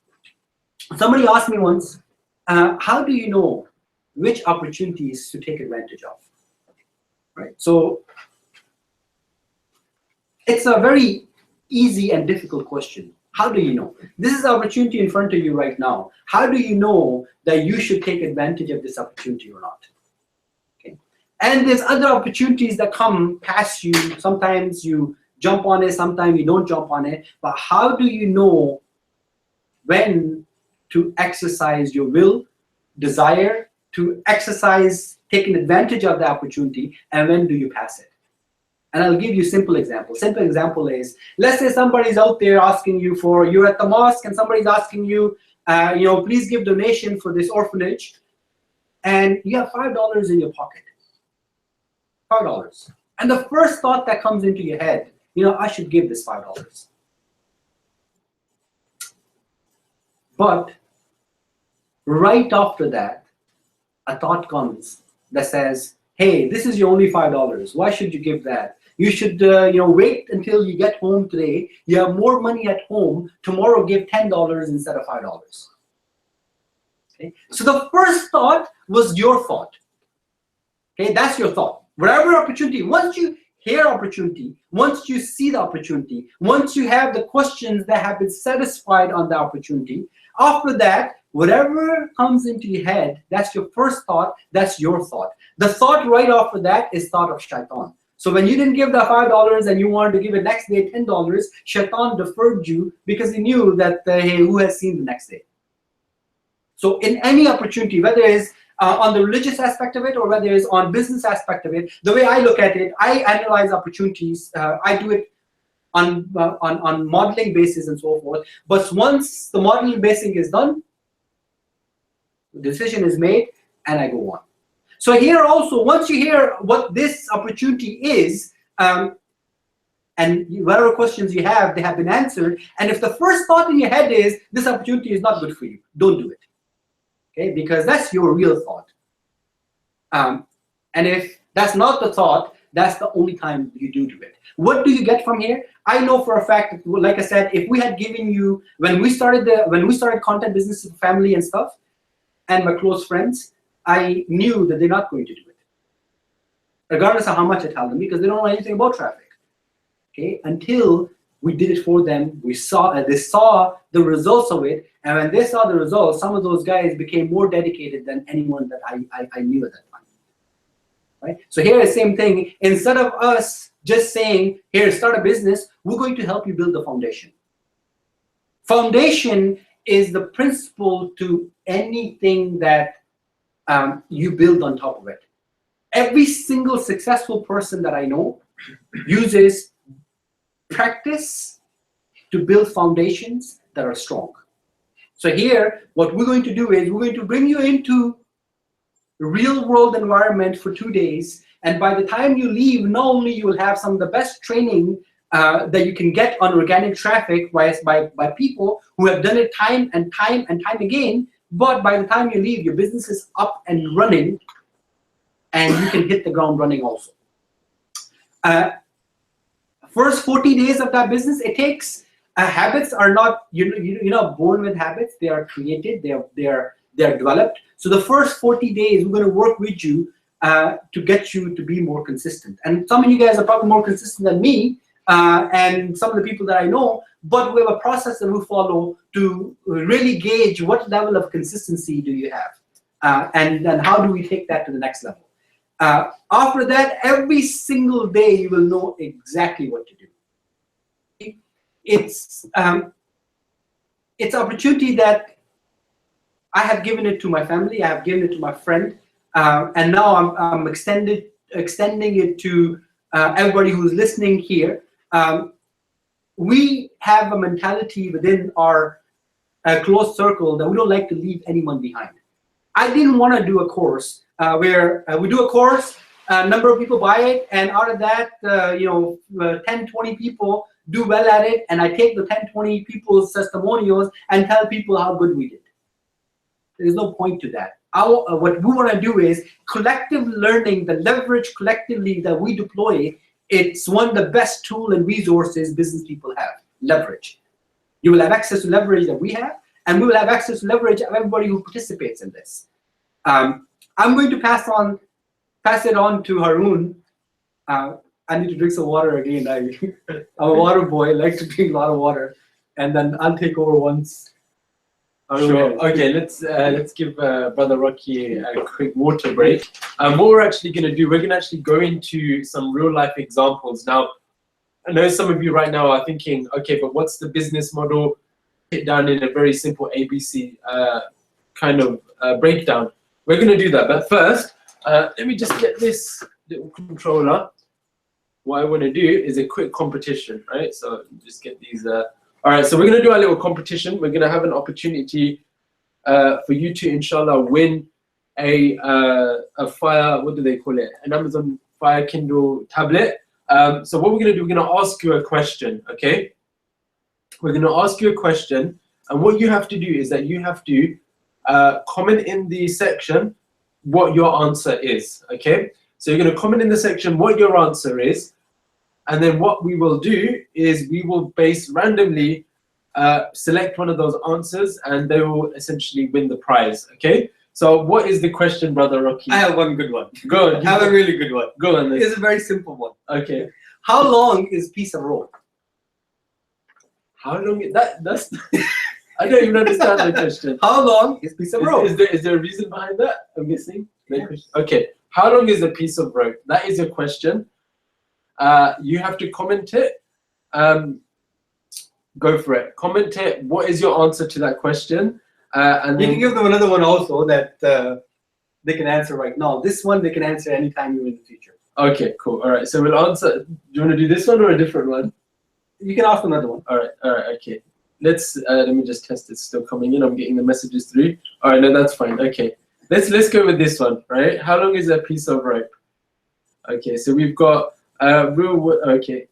Somebody asked me once, how do you know which opportunities to take advantage of? Right? So it's a very easy and difficult question. How do you know? This is the opportunity in front of you right now. How do you know that you should take advantage of this opportunity or not? Okay. And there's other opportunities that come past you. Sometimes you jump on it, sometimes you don't jump on it. But how do you know when to exercise your will, desire, to exercise taking advantage of the opportunity, and when do you pass it? And I'll give you a simple example. Simple example is, let's say somebody's out there asking you for, you're at the mosque and somebody's asking you, please give donation for this orphanage, and you have $5 in your pocket. $5. And the first thought that comes into your head, I should give this $5. But right after that, a thought comes that says, hey, this is your only $5. Why should you give that? You should wait until you get home today. You have more money at home. Tomorrow, give $10 instead of $5. Okay? So the first thought was your thought. Okay, that's your thought. Whatever opportunity, once you hear opportunity, once you see the opportunity, once you have the questions that have been satisfied on the opportunity, after that, whatever comes into your head, that's your first thought, that's your thought. The thought right after that is thought of shaitan. So when you didn't give the $5 and you wanted to give it next day $10, shaitan deferred you because he knew that, hey, who has seen the next day? So in any opportunity, whether it's on the religious aspect of it or whether it's on business aspect of it, the way I look at it, I analyze opportunities. I do it on modeling basis and so forth. But once the modeling basis is done, the decision is made, and I go on. So here also, once you hear what this opportunity is, and whatever questions you have, they have been answered. And if the first thought in your head is, this opportunity is not good for you, don't do it. Okay, because that's your real thought. And if that's not the thought, that's the only time you do it. What do you get from here? I know for a fact that, like I said, if we had given you, when we started content business with family and stuff, and my close friends, I knew that they're not going to do it, regardless of how much I tell them, because they don't know anything about traffic. Okay, until we did it for them, they saw the results of it, and when they saw the results, some of those guys became more dedicated than anyone that I knew at that time. Right? So here is the same thing. Instead of us just saying, here, start a business, we're going to help you build the foundation. Foundation is the principle to anything that you build on top of it. Every single successful person that I know uses practice to build foundations that are strong. So here, what we're going to do is we're going to bring you into the real world environment for 2 days. And by the time you leave, not only you will have some of the best training that you can get on organic traffic by people who have done it time and time again, but by the time you leave, your business is up and running, and you can hit the ground running also. First 40 days of that business, it takes habits are not you're not born with habits. They are created. They are developed. So the first 40 days, we're going to work with you to get you to be more consistent. And some of you guys are probably more consistent than me. and some of the people that I know, but we have a process that we follow to really gauge what level of consistency do you have, and then how do we take that to the next level. After that, every single day you will know exactly what to do. It's opportunity that I have given it to my family, I have given it to my friend, and now I'm extending it to everybody who's listening here. We have a mentality within our close circle that we don't like to leave anyone behind. I didn't want to do a course where we do a course, a number of people buy it, and out of that, 10, 20 people do well at it, and I take the 10, 20 people's testimonials and tell people how good we did. There's no point to that. What we want to do is collective learning, the leverage collectively that we deploy. It's one of the best tools and resources business people have, leverage. You will have access to leverage that we have, and we will have access to leverage of everybody who participates in this. I'm going to pass it on to Haroon. I need to drink some water again. I'm a water boy, I like to drink a lot of water, and then I'll take over once. Sure. Okay, let's give Brother Rocky a quick water break. What we're actually going to do, we're going to actually go into some real life examples. Now, I know some of you right now are thinking, okay, but what's the business model? It down in a very simple ABC kind of breakdown. We're going to do that, but first, let me just get this little controller. What I want to do is a quick competition, right? So just get these. All right, so we're going to do our little competition. We're going to have an opportunity for you to, inshallah, win a Fire, what do they call it? An Amazon Fire Kindle tablet. So what we're going to do, we're going to ask you a question, okay? We're going to ask you a question, and what you have to do is that you have to comment in the section what your answer is, okay? So you're going to comment in the section what your answer is, and then what we will do is we will randomly select one of those answers, and they will essentially win the prize, okay? So what is the question, Brother Rocky? I have one good one. Go on. I have a really good one. Go on. It's a very simple one. Okay. How long is a piece of rope? How long is that's I don't even understand the question. How long is a piece of rope? Is there a reason behind that? I'm guessing. Okay. How long is a piece of rope? That is a question. You have to comment it. Go for it. Comment it. What is your answer to that question? And you can give them another one also that they can answer right now. This one they can answer anytime in the future. Okay, cool. All right. So we'll answer. Do you want to do this one or a different one? You can ask another one. All right. Okay. Let's let me just test. It's still coming in. I'm getting the messages through. All right. No, that's fine. Okay. Let's go with this one. Right. How long is a piece of rope? Okay. So we've got. Okay,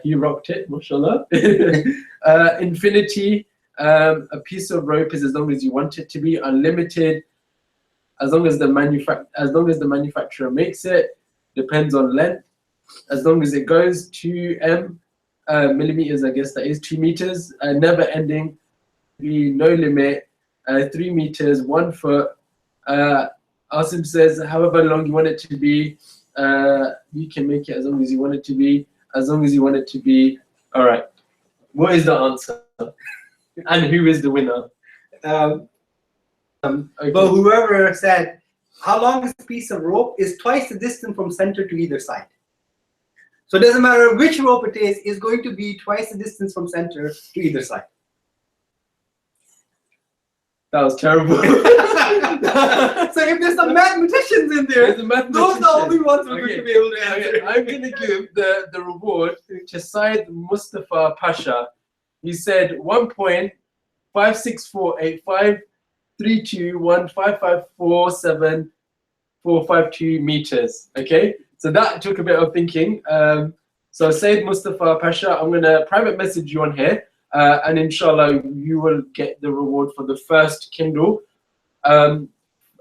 he rocked it, mashallah. Infinity, a piece of rope is as long as you want it to be. Unlimited, as long as the manufacturer makes it. Depends on length. As long as it goes 2 millimeters, I guess that is 2 meters. Never ending, be no limit. 3 meters, 1 foot. Asim says, however long you want it to be. You can make it as long as you want it to be. As long as you want it to be. All right. What is the answer? And who is the winner? Okay. But whoever said, how long is a piece of rope is twice the distance from center to either side. So it doesn't matter which rope it is, it's going to be twice the distance from center to either side. That was terrible. So if there's some mathematicians in there, those are the only ones who are going to be able to answer. I'm going to give the reward to Syed Mustafa Pasha. He said 1.564853215547452 meters. Okay, so that took a bit of thinking. So Syed Mustafa Pasha, I'm going to private message you on here. And inshallah, you will get the reward for the first Kindle. So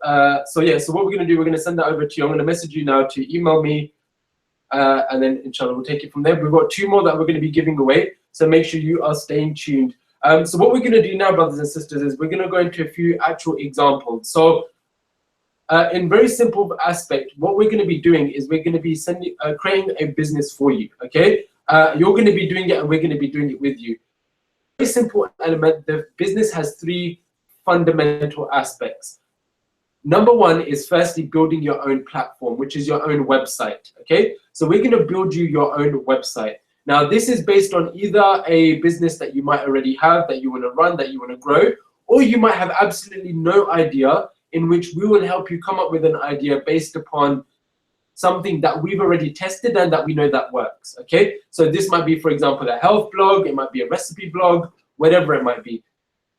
what we're going to do, we're going to send that over to you. I'm going to message you now to email me, and then inshallah, we'll take it from there. We've got 2 more that we're going to be giving away, so make sure you are staying tuned. So what we're going to do now, brothers and sisters, is we're going to go into a few actual examples. So in very simple aspect, what we're going to be doing is we're going to be creating a business for you, okay? You're going to be doing it, and we're going to be doing it with you. Very simple element. The business has 3 fundamental aspects. Number 1 is firstly building your own platform, which is your own website. Okay, so we're going to build you your own website. Now, this is based on either a business that you might already have, that you want to run, that you want to grow, or you might have absolutely no idea, in which we will help you come up with an idea based upon something that we've already tested and that we know that works. Okay, so this might be, for example, a health blog, it might be a recipe blog, whatever it might be.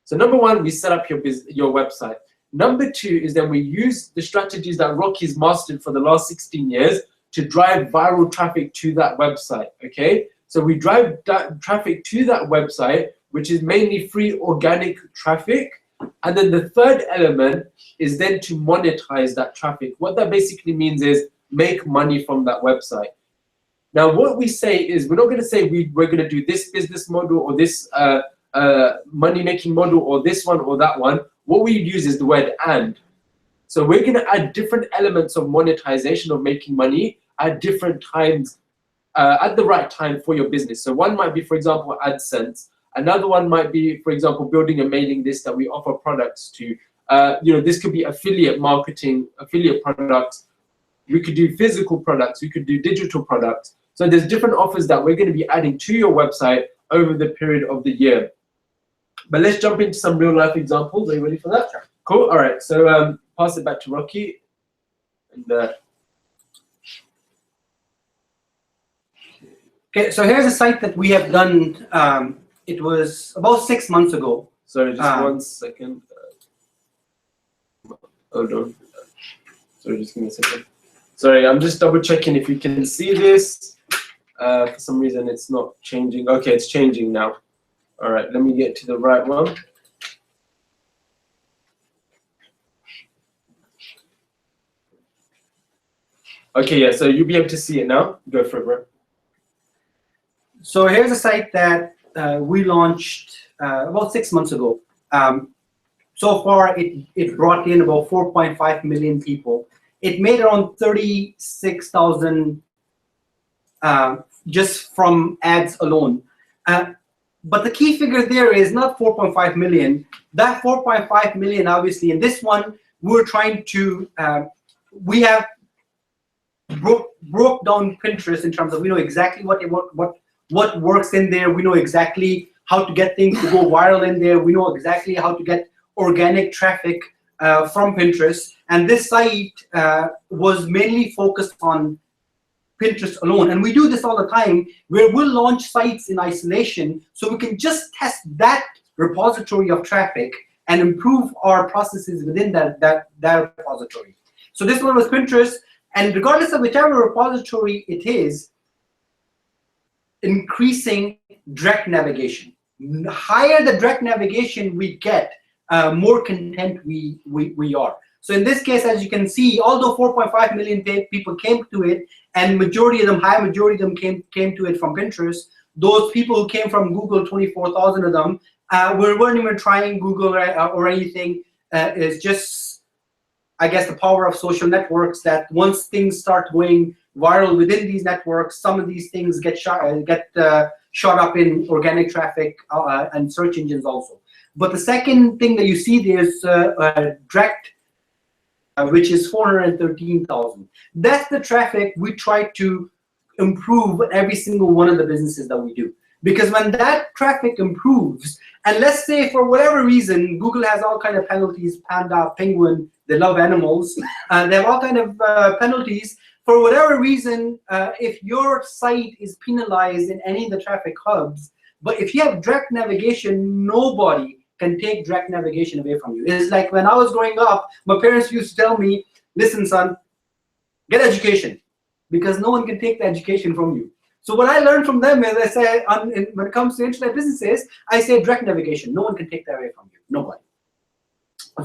So number 1, we set up your website. Number 2 is then we use the strategies that Rocky's mastered for the last 16 years to drive viral traffic to that website. Okay, so we drive that traffic to that website, which is mainly free organic traffic. And then the third element is then to monetize that traffic. What that basically means is make money from that website. Now, what we say is, we're not going to say we're going to do this business model or this money-making model or this one or that one. What we use is the word "and." So we're going to add different elements of monetization, of making money at different times, at the right time for your business. So one might be, for example, AdSense. Another one might be, for example, building a mailing list that we offer products to. This could be affiliate marketing, affiliate products. We could do physical products. We could do digital products. So there's different offers that we're going to be adding to your website over the period of the year. But let's jump into some real life examples. Are you ready for that? Sure. Cool. All right. So pass it back to Rocky. And, okay. So here's a site that we have done. It was about 6 months ago. Sorry, just 1 second. Hold on. Sorry, just give me a second. Sorry, I'm just double checking if you can see this. For some reason, it's not changing. Okay, it's changing now. All right, let me get to the right one. Okay, yeah, so you'll be able to see it now. Go for it, bro. So here's a site that we launched about 6 months ago. So far, it brought in about 4.5 million people. It made around 36,000 just from ads alone. But the key figure there is not 4.5 million. That 4.5 million, obviously, in this one, we're trying to, we have broke down Pinterest in terms of, we know exactly what works in there. We know exactly how to get things to go viral in there. We know exactly how to get organic traffic from Pinterest. And this site was mainly focused on Pinterest alone. And we do this all the time, where we'll launch sites in isolation so we can just test that repository of traffic and improve our processes within that repository. So this one was Pinterest, and regardless of whichever repository it is, increasing direct navigation. The higher the direct navigation we get, more content we are. So in this case, as you can see, although 4.5 million people came to it, and high majority of them came to it from Pinterest, those people who came from Google, 24,000 of them, weren't even trying Google or anything. It's just, I guess, the power of social networks, that once things start going viral within these networks, some of these things get shot up in organic traffic and search engines also. But the second thing that you see there is direct, which is 413,000. That's the traffic we try to improve every single one of the businesses that we do. Because when that traffic improves, and let's say for whatever reason, Google has all kind of penalties, Panda, Penguin, they love animals, they have all kind of penalties. For whatever reason, if your site is penalized in any of the traffic hubs, but if you have direct navigation, nobody can take direct navigation away from you. It's like when I was growing up, my parents used to tell me, listen, son, get education, because no one can take the education from you. So what I learned from them is, I say, when it comes to internet businesses, I say direct navigation. No one can take that away from you, nobody.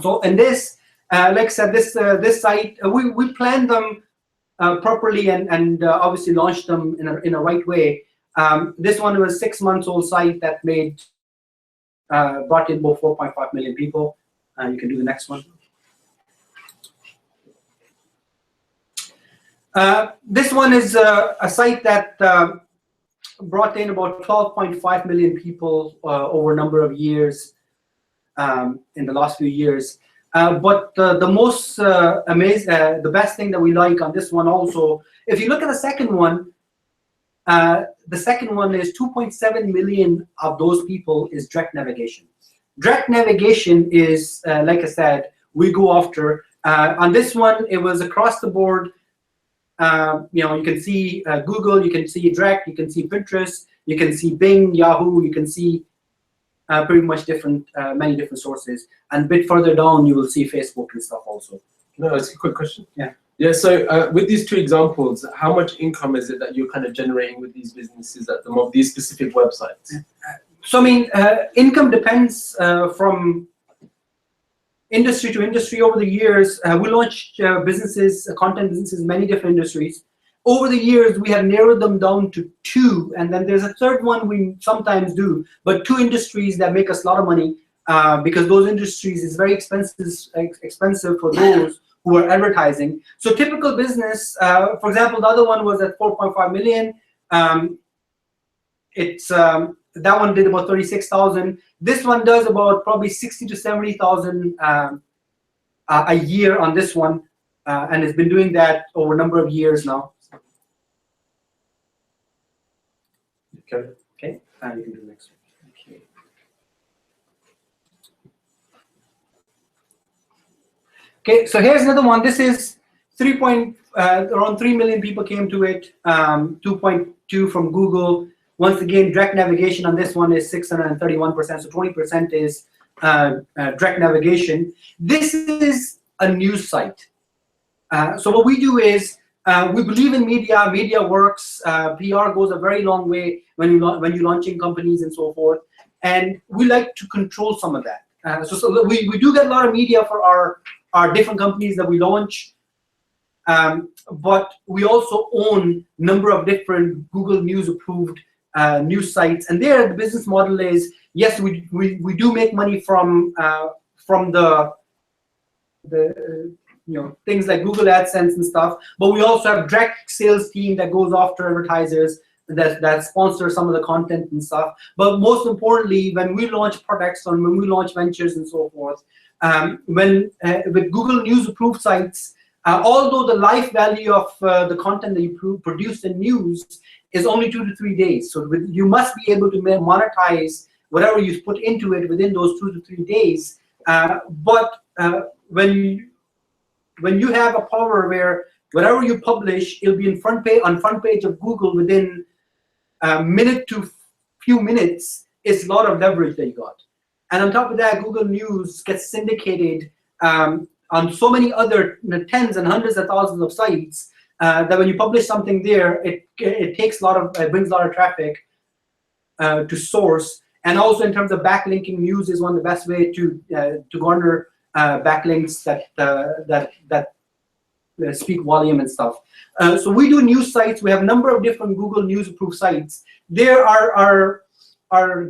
So in this, like I said, this site, we planned them properly and obviously launched them in a right way. This one was a 6 months old site that brought in about 4.5 million people. You can do the next one. This one is a site that brought in about 12.5 million people over a number of years in the last few years. But the most the best thing that we like on this one also, if you look at the second one is 2.7 million of those people is direct navigation. Direct navigation is, like I said, we go after. On this one, it was across the board. You can see Google, you can see Direct, you can see Pinterest, you can see Bing, Yahoo, you can see pretty much many different sources. And a bit further down, you will see Facebook and stuff also. No, it's a quick question. Yeah. Yeah. So with these two examples, how much income is it that you're kind of generating with these businesses at the moment, these specific websites? So I mean, income depends from industry to industry. Over the years, we launched businesses, content businesses, in many different industries. Over the years, we have narrowed them down to 2, and then there's a third one we sometimes do, but 2 industries that make us a lot of money because those industries is very expensive for those who are advertising. So typical business, for example, the other one was at 4.5 million. That one did about 36,000. This one does about probably 60 to 70,000 a year on this one, and it's been doing that over a number of years now. Okay. Okay, and you can do the next one. Okay. Okay, so here's another one. This is around 3 million people came to it. 2.2 from Google. Once again, direct navigation on this one is 631%. So 20% is direct navigation. This is a news site. So what we do is we believe in media. Media works. PR goes a very long way when you're launching companies and so forth. And we like to control some of that. So we do get a lot of media for our different companies that we launch. But we also own a number of different Google News approved news sites, and there the business model is, yes, we do make money from the things like Google AdSense and stuff, but we also have direct sales team that goes after advertisers that sponsor some of the content and stuff. But most importantly, when we launch products and when we launch ventures and so forth, with Google News approved sites, although the life value of the content that you produce in news is only 2 to 3 days. So you must be able to monetize whatever you put into it within those 2 to 3 days. But when you have a power where whatever you publish, it'll be on front page of Google within a minute to few minutes, it's a lot of leverage that you got. And on top of that, Google News gets syndicated on so many other tens and hundreds of thousands of sites that when you publish something there, it brings a lot of traffic to source. And also in terms of backlinking, news is one of the best way to garner backlinks that speak volume and stuff. So we do news sites. We have a number of different Google News approved sites. There our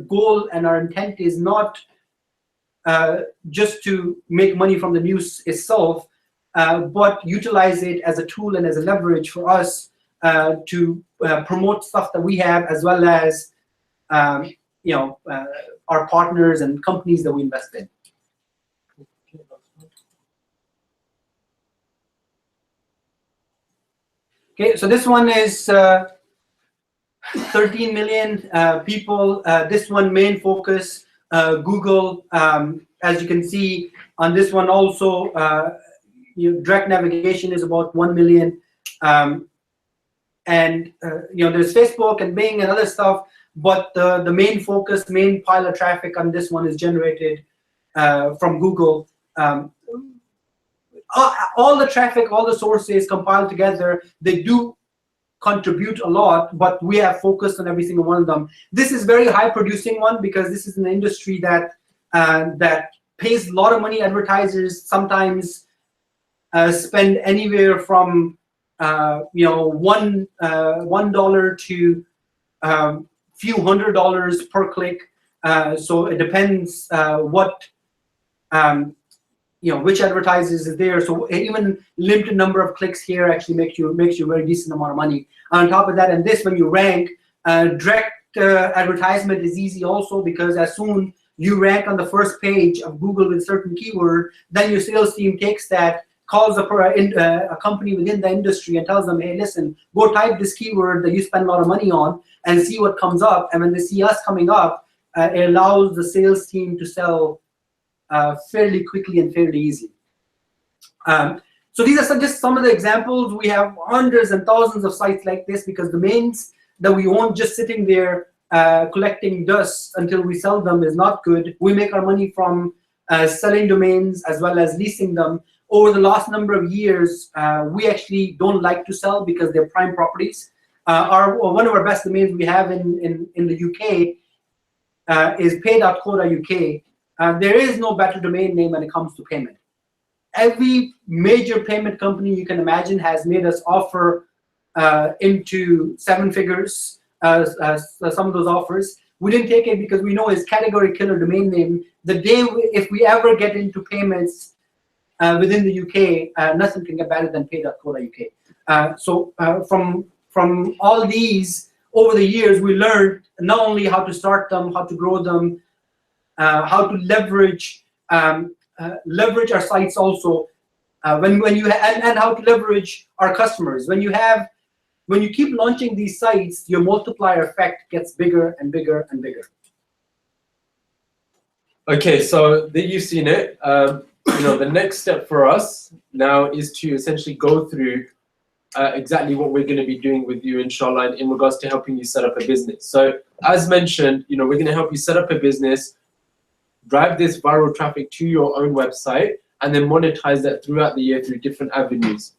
goal and our intent is not just to make money from the news itself, but utilize it as a tool and as a leverage for us to promote stuff that we have, as well as our partners and companies that we invest in. Okay, so this one is 13 million people. This one main focus, Google. As you can see on this one also, direct navigation is about 1 million. And there's Facebook and Bing and other stuff, but the main focus, main pile of traffic on this one is generated from Google. All the traffic, all the sources compiled together, they do contribute a lot, but we have focused on every single one of them. This is very high producing one because this is an industry that pays a lot of money. Advertisers sometimes spend anywhere from $1 to few $100 per click. So it depends which advertisers is there. So even limited number of clicks here actually makes you a very decent amount of money. On top of that, and this, when you rank, Direct advertisement is easy also, because as soon you rank on the first page of Google with a certain keyword, then your sales team takes that, calls a company within the industry and tells them, hey, listen, go type this keyword that you spend a lot of money on and see what comes up. And when they see us coming up, it allows the sales team to sell fairly quickly and fairly easily. So these are just some of the examples. We have hundreds and thousands of sites like this, because domains that we own just sitting there collecting dust until we sell them is not good. We make our money from selling domains as well as leasing them. Over the last number of years, we actually don't like to sell because they're prime properties. One of our best domains we have in the UK is pay.co.uk. There is no better domain name when it comes to payment. Every major payment company you can imagine has made us offer into 7 figures, some of those offers. We didn't take it because we know it's category killer domain name. The day if we ever get into payments within the UK, nothing can get better than pay.co.uk. So from all these, over the years, we learned not only how to start them, how to grow them, how to leverage our sites also, and how to leverage our customers. When you keep launching these sites, your multiplier effect gets bigger and bigger and bigger. Okay, so that you've seen it. The next step for us now is to essentially go through exactly what we're going to be doing with you, inshallah, in regards to helping you set up a business. So as mentioned, we're going to help you set up a business, drive this viral traffic to your own website, and then monetize that throughout the year through different avenues.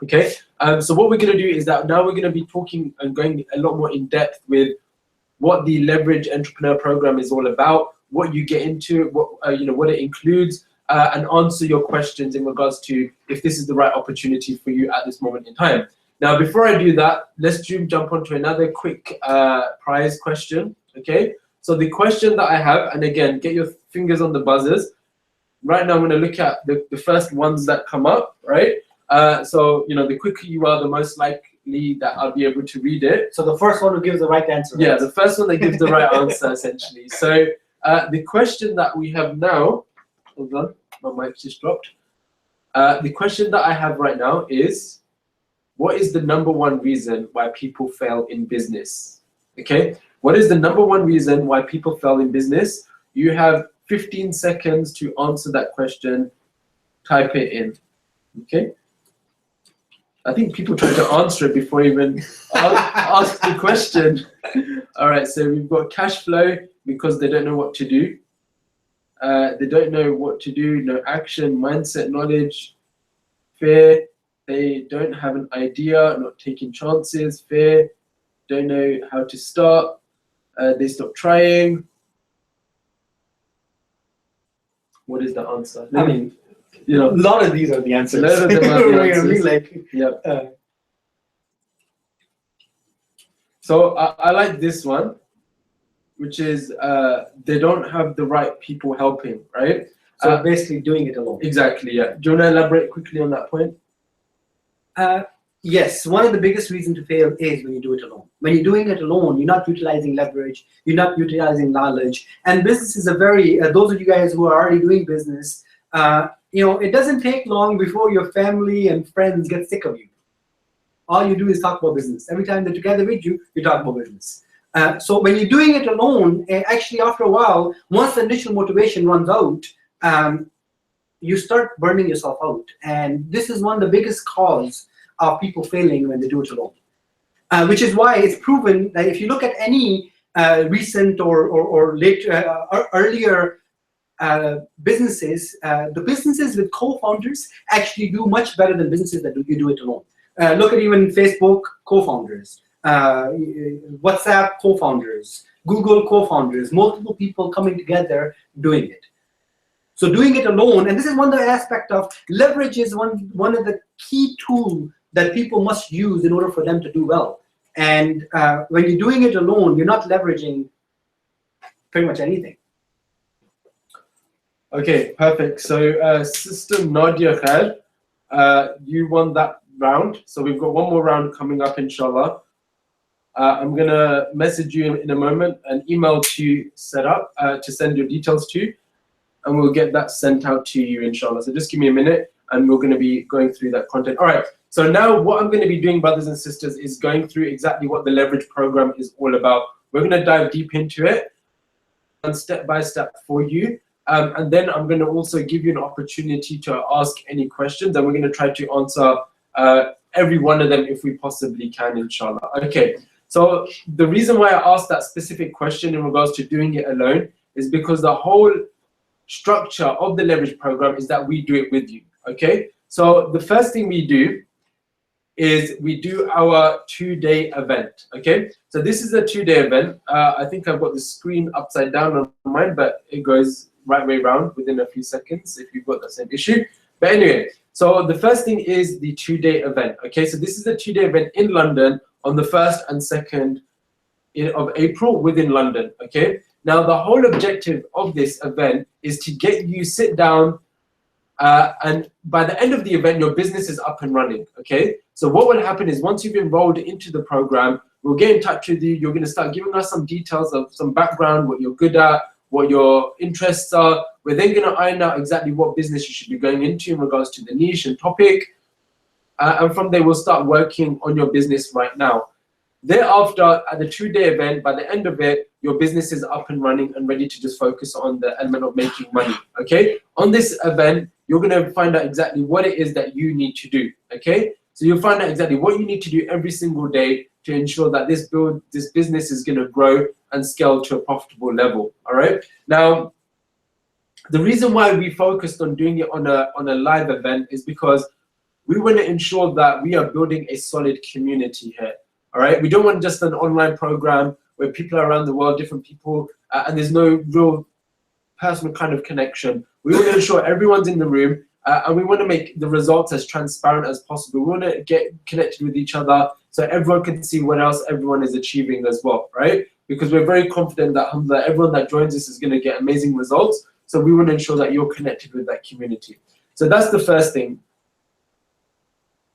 Okay, so what we're going to do is that now we're going to be talking and going a lot more in depth with what the Leverage Entrepreneur Program is all about, what you get into, what it includes, and answer your questions in regards to if this is the right opportunity for you at this moment in time. Now, before I do that, let's jump onto another quick prize question. Okay, so the question that I have, and again, get your fingers on the buzzers. Right now, I'm going to look at the first ones that come up, right? So, the quicker you are, the most likely that I'll be able to read it. So the first one who gives the right answer. Yeah, the first one that gives the right answer, essentially. So the question that we have now, hold on, my mic just dropped. The question that I have right now is, what is the #1 reason why people fail in business? Okay, what is the #1 reason why people fail in business? You have 15 seconds to answer that question. Type it in. Okay. I think people try to answer it before even ask the question. All right, so we've got cash flow because they don't know what to do. They don't know what to do, no action, mindset, knowledge, fear. They don't have an idea, not taking chances, fear, don't know how to start. They stop trying. What is the answer? I mean, a lot of these are the answers. A lot of them are the answers. Yeah. So I like this one, which is they don't have the right people helping, right? So basically doing it alone. Exactly, yeah. Do you want to elaborate quickly on that point? Yes, one of the biggest reasons to fail is when you do it alone. When you're doing it alone, you're not utilizing leverage, you're not utilizing knowledge. And businesses are very, those of you guys who are already doing business, it doesn't take long before your family and friends get sick of you. All you do is talk about business. Every time they're together with you, you talk about business. So when you're doing it alone, actually after a while, once the initial motivation runs out, you start burning yourself out. And this is one of the biggest cause of people failing when they do it alone. Which is why it's proven that if you look at any recent or later, earlier businesses, the businesses with co-founders actually do much better than businesses that you do it alone. Look at even Facebook co-founders, WhatsApp co-founders, Google co-founders, multiple people coming together doing it. So doing it alone, and this is one of the aspects of leverage is one of the key tools that people must use in order for them to do well. And when you're doing it alone, you're not leveraging pretty much anything. Okay, perfect. So Sister Nadia Khair, you won that round. So we've got one more round coming up, inshallah. I'm gonna message you in a moment an email to set up, to send your details to, and we'll get that sent out to you, inshallah. So just give me a minute, and we're gonna be going through that content. All right, so now what I'm gonna be doing, brothers and sisters, is going through exactly what the Leverage program is all about. We're gonna dive deep into it, and step by step for you. And then I'm gonna also give you an opportunity to ask any questions, and we're gonna try to answer every one of them if we possibly can, inshallah. Okay. So the reason why I asked that specific question in regards to doing it alone is because the whole structure of the Leverage program is that we do it with you, okay? So the first thing we do is we do our 2-day event, okay? So this is a 2-day event. I think I've got the screen upside down on mine, but it goes right way around within a few seconds if you've got the same issue. But anyway, so the first thing is the 2-day event, okay? So this is a 2-day event in London on the 1st and 2nd of April within London, okay? Now, the whole objective of this event is to get you sit down, and by the end of the event, your business is up and running, okay? So what will happen is once you've enrolled into the program, we'll get in touch with you. You're gonna start giving us some details of some background, what you're good at, what your interests are. We're then gonna iron out exactly what business you should be going into in regards to the niche and topic. And from there, we'll start working on your business right now. Thereafter, at the 2-day event, by the end of it, your business is up and running and ready to just focus on the element of making money, okay? On this event, you're gonna find out exactly what it is that you need to do, okay? So you'll find out exactly what you need to do every single day to ensure that this business is gonna grow and scale to a profitable level, all right? Now, the reason why we focused on doing it on a live event is because we want to ensure that we are building a solid community here, all right? We don't want just an online program where people are around the world, different people, and there's no real personal kind of connection. We want to ensure everyone's in the room, and we want to make the results as transparent as possible. We want to get connected with each other so everyone can see what else everyone is achieving as well, right? Because we're very confident that everyone that joins us is going to get amazing results. So we want to ensure that you're connected with that community. So that's the first thing.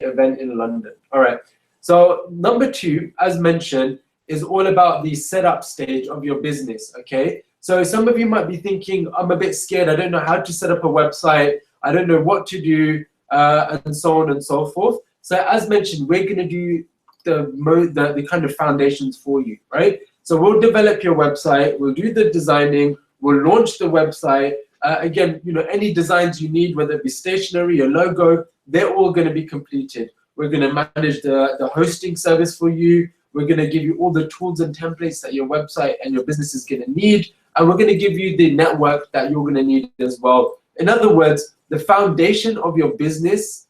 Event in London. All right. So number 2, as mentioned, is all about the setup stage of your business. Okay. So some of you might be thinking, I'm a bit scared. I don't know how to set up a website. I don't know what to do, and so on and so forth. So as mentioned, we're going to do the kind of foundations for you, right? So we'll develop your website. We'll do the designing. We'll launch the website. Again, you know, any designs you need, whether it be stationery or logo, they're all going to be completed. We're going to manage the hosting service for you. We're going to give you all the tools and templates that your website and your business is going to need. And we're going to give you the network that you're going to need as well. In other words, the foundation of your business,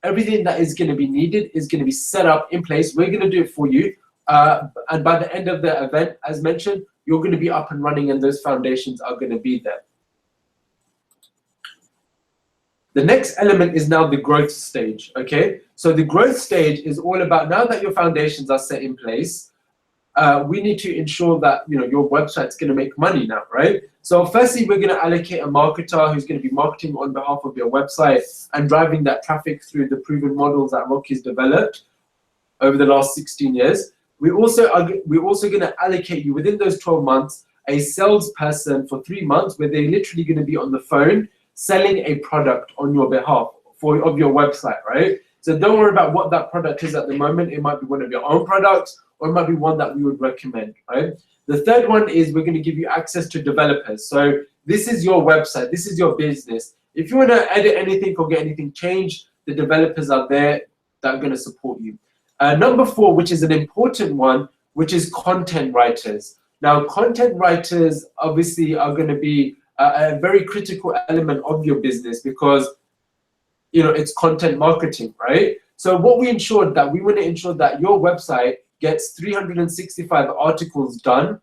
everything that is going to be needed is going to be set up in place. We're going to do it for you. And by the end of the event, as mentioned, you're going to be up and running and those foundations are going to be there. The next element is now the growth stage, okay? So the growth stage is all about, now that your foundations are set in place, we need to ensure that, you know, your website's going to make money now, right? So firstly, we're going to allocate a marketer who's going to be marketing on behalf of your website and driving that traffic through the proven models that Rocky's developed over the last 16 years. We're also going to allocate you within those 12 months a salesperson for 3 months where they're literally going to be on the phone selling a product on your behalf of your website, right? So don't worry about what that product is at the moment. It might be one of your own products, or it might be one that we would recommend, right? The third one is we're going to give you access to developers. So this is your website. This is your business. If you want to edit anything or get anything changed, the developers are there that are going to support you. Number 4, which is an important one, which is content writers. Now, content writers obviously are going to be a very critical element of your business because, you know, it's content marketing, right? So what we ensured that we want to ensure that your website gets 365 articles done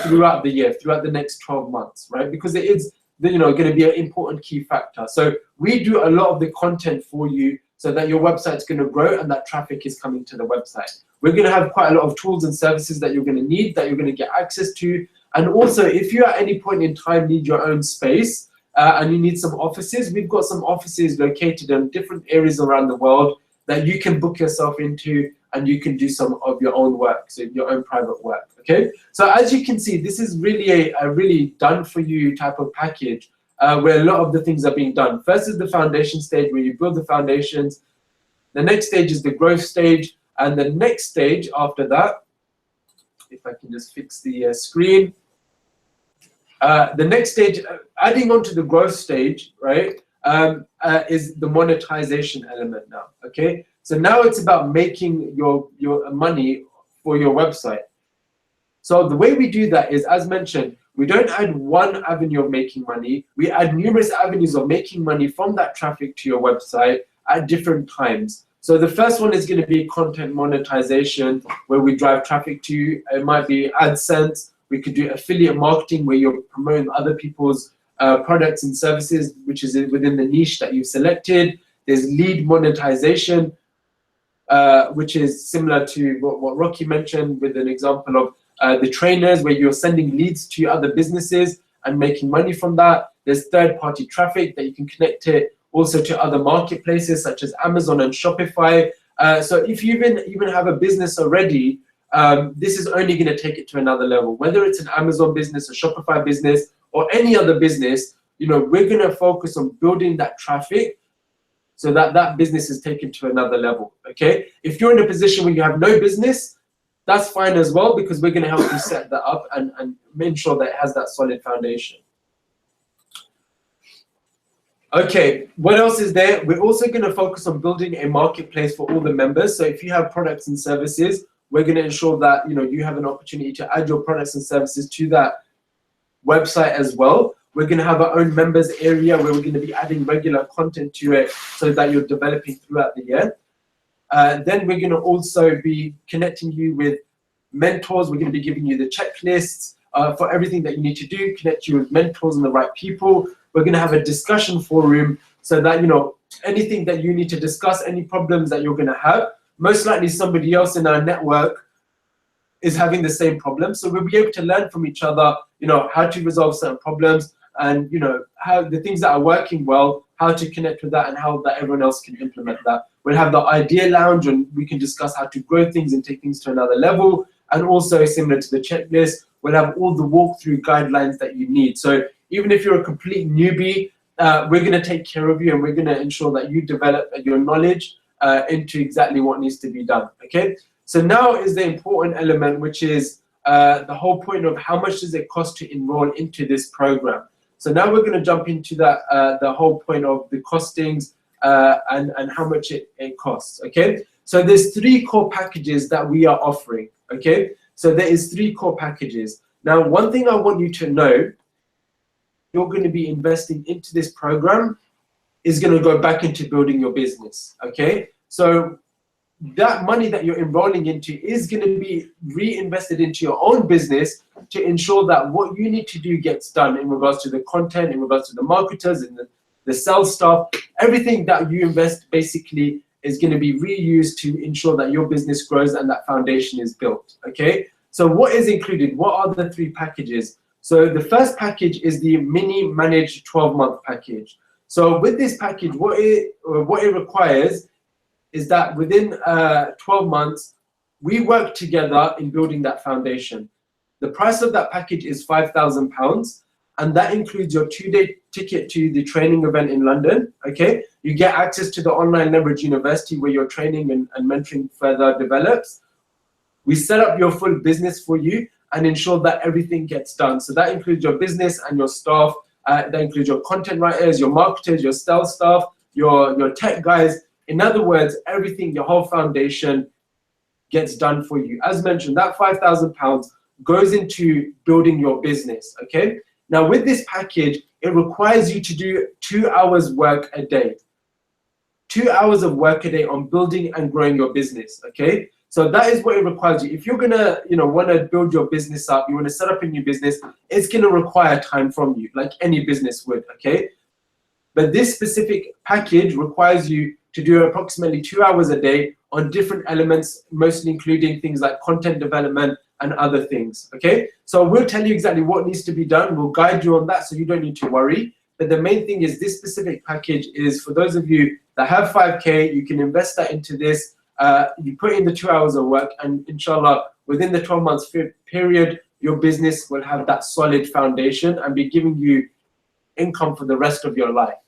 throughout the year, throughout the next 12 months, right? Because it is, you know, going to be an important key factor. So we do a lot of the content for you so that your website's going to grow and that traffic is coming to the website. We're going to have quite a lot of tools and services that you're going to need, that you're going to get access to. And also, if you at any point in time need your own space and you need some offices, we've got some offices located in different areas around the world that you can book yourself into, and you can do some of your own work, so your own private work, okay? So as you can see, this is really a really done for you type of package where a lot of the things are being done. First is the foundation stage where you build the foundations. The next stage is the growth stage, and the next stage after that, if I can just fix the screen, the next stage, adding on to the growth stage, right, is the monetization element now, okay? So now it's about making your money for your website. So the way we do that is, as mentioned, we don't add one avenue of making money. We add numerous avenues of making money from that traffic to your website at different times. So the first one is going to be content monetization, where we drive traffic to you. It might be AdSense. We could do affiliate marketing, where you're promoting other people's products and services, which is within the niche that you've selected. There's lead monetization, which is similar to what Rocky mentioned with an example of the trainers, where you're sending leads to other businesses and making money from that. There's third-party traffic that you can connect it also to other marketplaces such as Amazon and Shopify. So if you even have a business already, this is only going to take it to another level. Whether it's an Amazon business, a Shopify business, or any other business, we're going to focus on building that traffic so that that business is taken to another level, okay? If you're in a position where you have no business, that's fine as well, because we're going to help you set that up and make sure that it has that solid foundation. Okay, what else is there? We're also going to focus on building a marketplace for all the members. So if you have products and services, we're going to ensure that you have an opportunity to add your products and services to that website as well. We're going to have our own members area where we're going to be adding regular content to it so that you're developing throughout the year. Then we're going to also be connecting you with mentors. We're going to be giving you the checklists for everything that you need to do, connect you with mentors and the right people. We're going to have a discussion forum so that, anything that you need to discuss, any problems that you're going to have, most likely somebody else in our network is having the same problem. So we'll be able to learn from each other, how to resolve certain problems and, how the things that are working well, how to connect with that and how that everyone else can implement that. We'll have the idea lounge and we can discuss how to grow things and take things to another level. And also similar to the checklist, we'll have all the walkthrough guidelines that you need. So even if you're a complete newbie, we're going to take care of you and we're going to ensure that you develop your knowledge into exactly what needs to be done, okay? So now is the important element, which is the whole point of how much does it cost to enroll into this program. So now we're going to jump into that, the whole point of the costings and how much it costs, okay? So there's 3 core packages that we are offering, okay? So there is 3 core packages. Now, one thing I want you to know, you're going to be investing into this program is going to go back into building your business, okay? So that money that you're enrolling into is going to be reinvested into your own business to ensure that what you need to do gets done in regards to the content, in regards to the marketers and the sales staff. Everything that you invest basically is going to be reused to ensure that your business grows and that foundation is built, okay? So what is included? What are the 3 packages? So the first package is the mini managed 12-month package. So with this package, what it requires is that within 12 months, we work together in building that foundation. The price of that package is £5,000, and that includes your 2-day ticket to the training event in London, okay? You get access to the Online Leverage University where your training and mentoring further develops. We set up your full business for you and ensure that everything gets done. So that includes your business and your staff. That includes your content writers, your marketers, your sales staff, your tech guys. In other words, everything, your whole foundation gets done for you. As mentioned, that £5,000 goes into building your business, okay? Now with this package, it requires you to do 2 hours work a day. 2 hours of work a day on building and growing your business, okay? So that is what it requires you. If you're gonna, want to build your business up, you want to set up a new business, it's gonna require time from you, like any business would, okay? But this specific package requires you to do approximately 2 hours a day on different elements, mostly including things like content development and other things, okay? So we'll tell you exactly what needs to be done. We'll guide you on that so you don't need to worry. But the main thing is this specific package is for those of you that have 5K, you can invest that into this. You put in the 2 hours of work, and inshallah, within the 12 months period, your business will have that solid foundation and be giving you income for the rest of your life.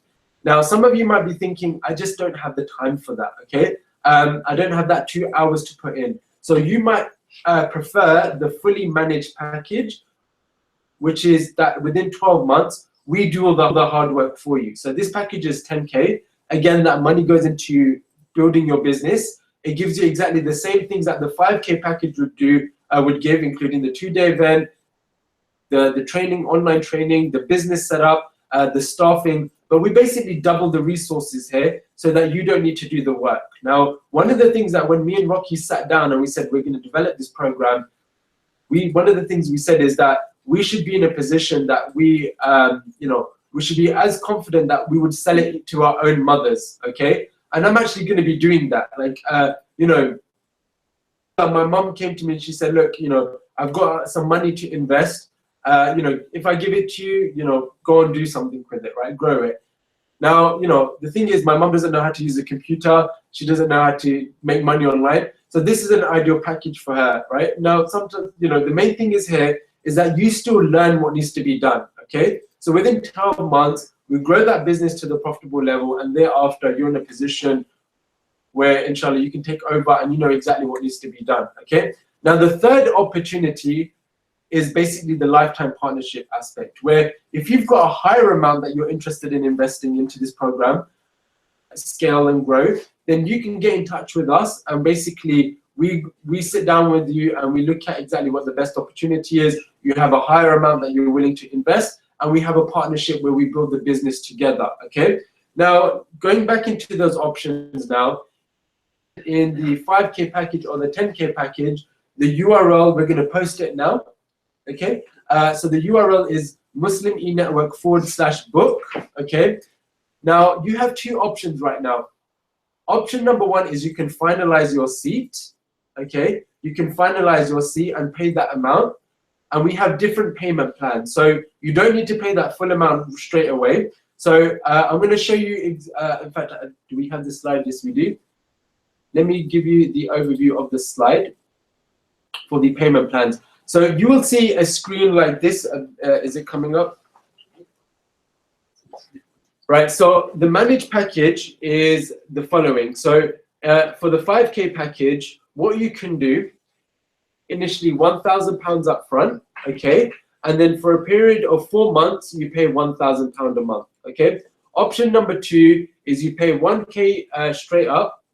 Now, some of you might be thinking, I just don't have the time for that, okay? I don't have that 2 hours to put in. So you might prefer the fully managed package, which is that within 12 months, we do all the hard work for you. So this package is 10K. Again, that money goes into building your business. It gives you exactly the same things that the 5K package would give, including the 2-day event, the training, online training, the business setup, the staffing. But we basically double the resources here so that you don't need to do the work. Now, one of the things that when me and Rocky sat down and we said we're going to develop this program, one of the things we said is that we should be in a position that we should be as confident that we would sell it to our own mothers, okay? And I'm actually going to be doing that. Like, my mom came to me and she said, look, I've got some money to invest. If I give it to you, go and do something with it, right? Grow it. Now, the thing is, my mom doesn't know how to use a computer. She doesn't know how to make money online. So this is an ideal package for her, right? Now, sometimes, the main thing is here is that you still learn what needs to be done, okay? So within 12 months, we grow that business to the profitable level, and thereafter, you're in a position where, inshallah, you can take over and you know exactly what needs to be done, okay? Now, the third opportunity is basically the lifetime partnership aspect, where if you've got a higher amount that you're interested in investing into this program, scale and grow, then you can get in touch with us, and basically we sit down with you and we look at exactly what the best opportunity is. You have a higher amount that you're willing to invest, and we have a partnership where we build the business together, okay? Now, going back into those options now, in the 5K package or the 10K package, the URL, we're going to post it now. Okay, so the URL is muslimenetwork.com/book. Okay, now you have two options right now. Option number one is you can finalize your seat. Okay, you can finalize your seat and pay that amount. And we have different payment plans, so you don't need to pay that full amount straight away. So I'm going to show you. In fact, do we have the slide? Yes, we do. Let me give you the overview of the slide for the payment plans. So you will see a screen like this. Is it coming up? Right, so the managed package is the following. So for the 5K package, what you can do, initially £1,000 up front, okay? And then for a period of 4 months, you pay £1,000 a month, okay? Option number two is you pay 1K straight up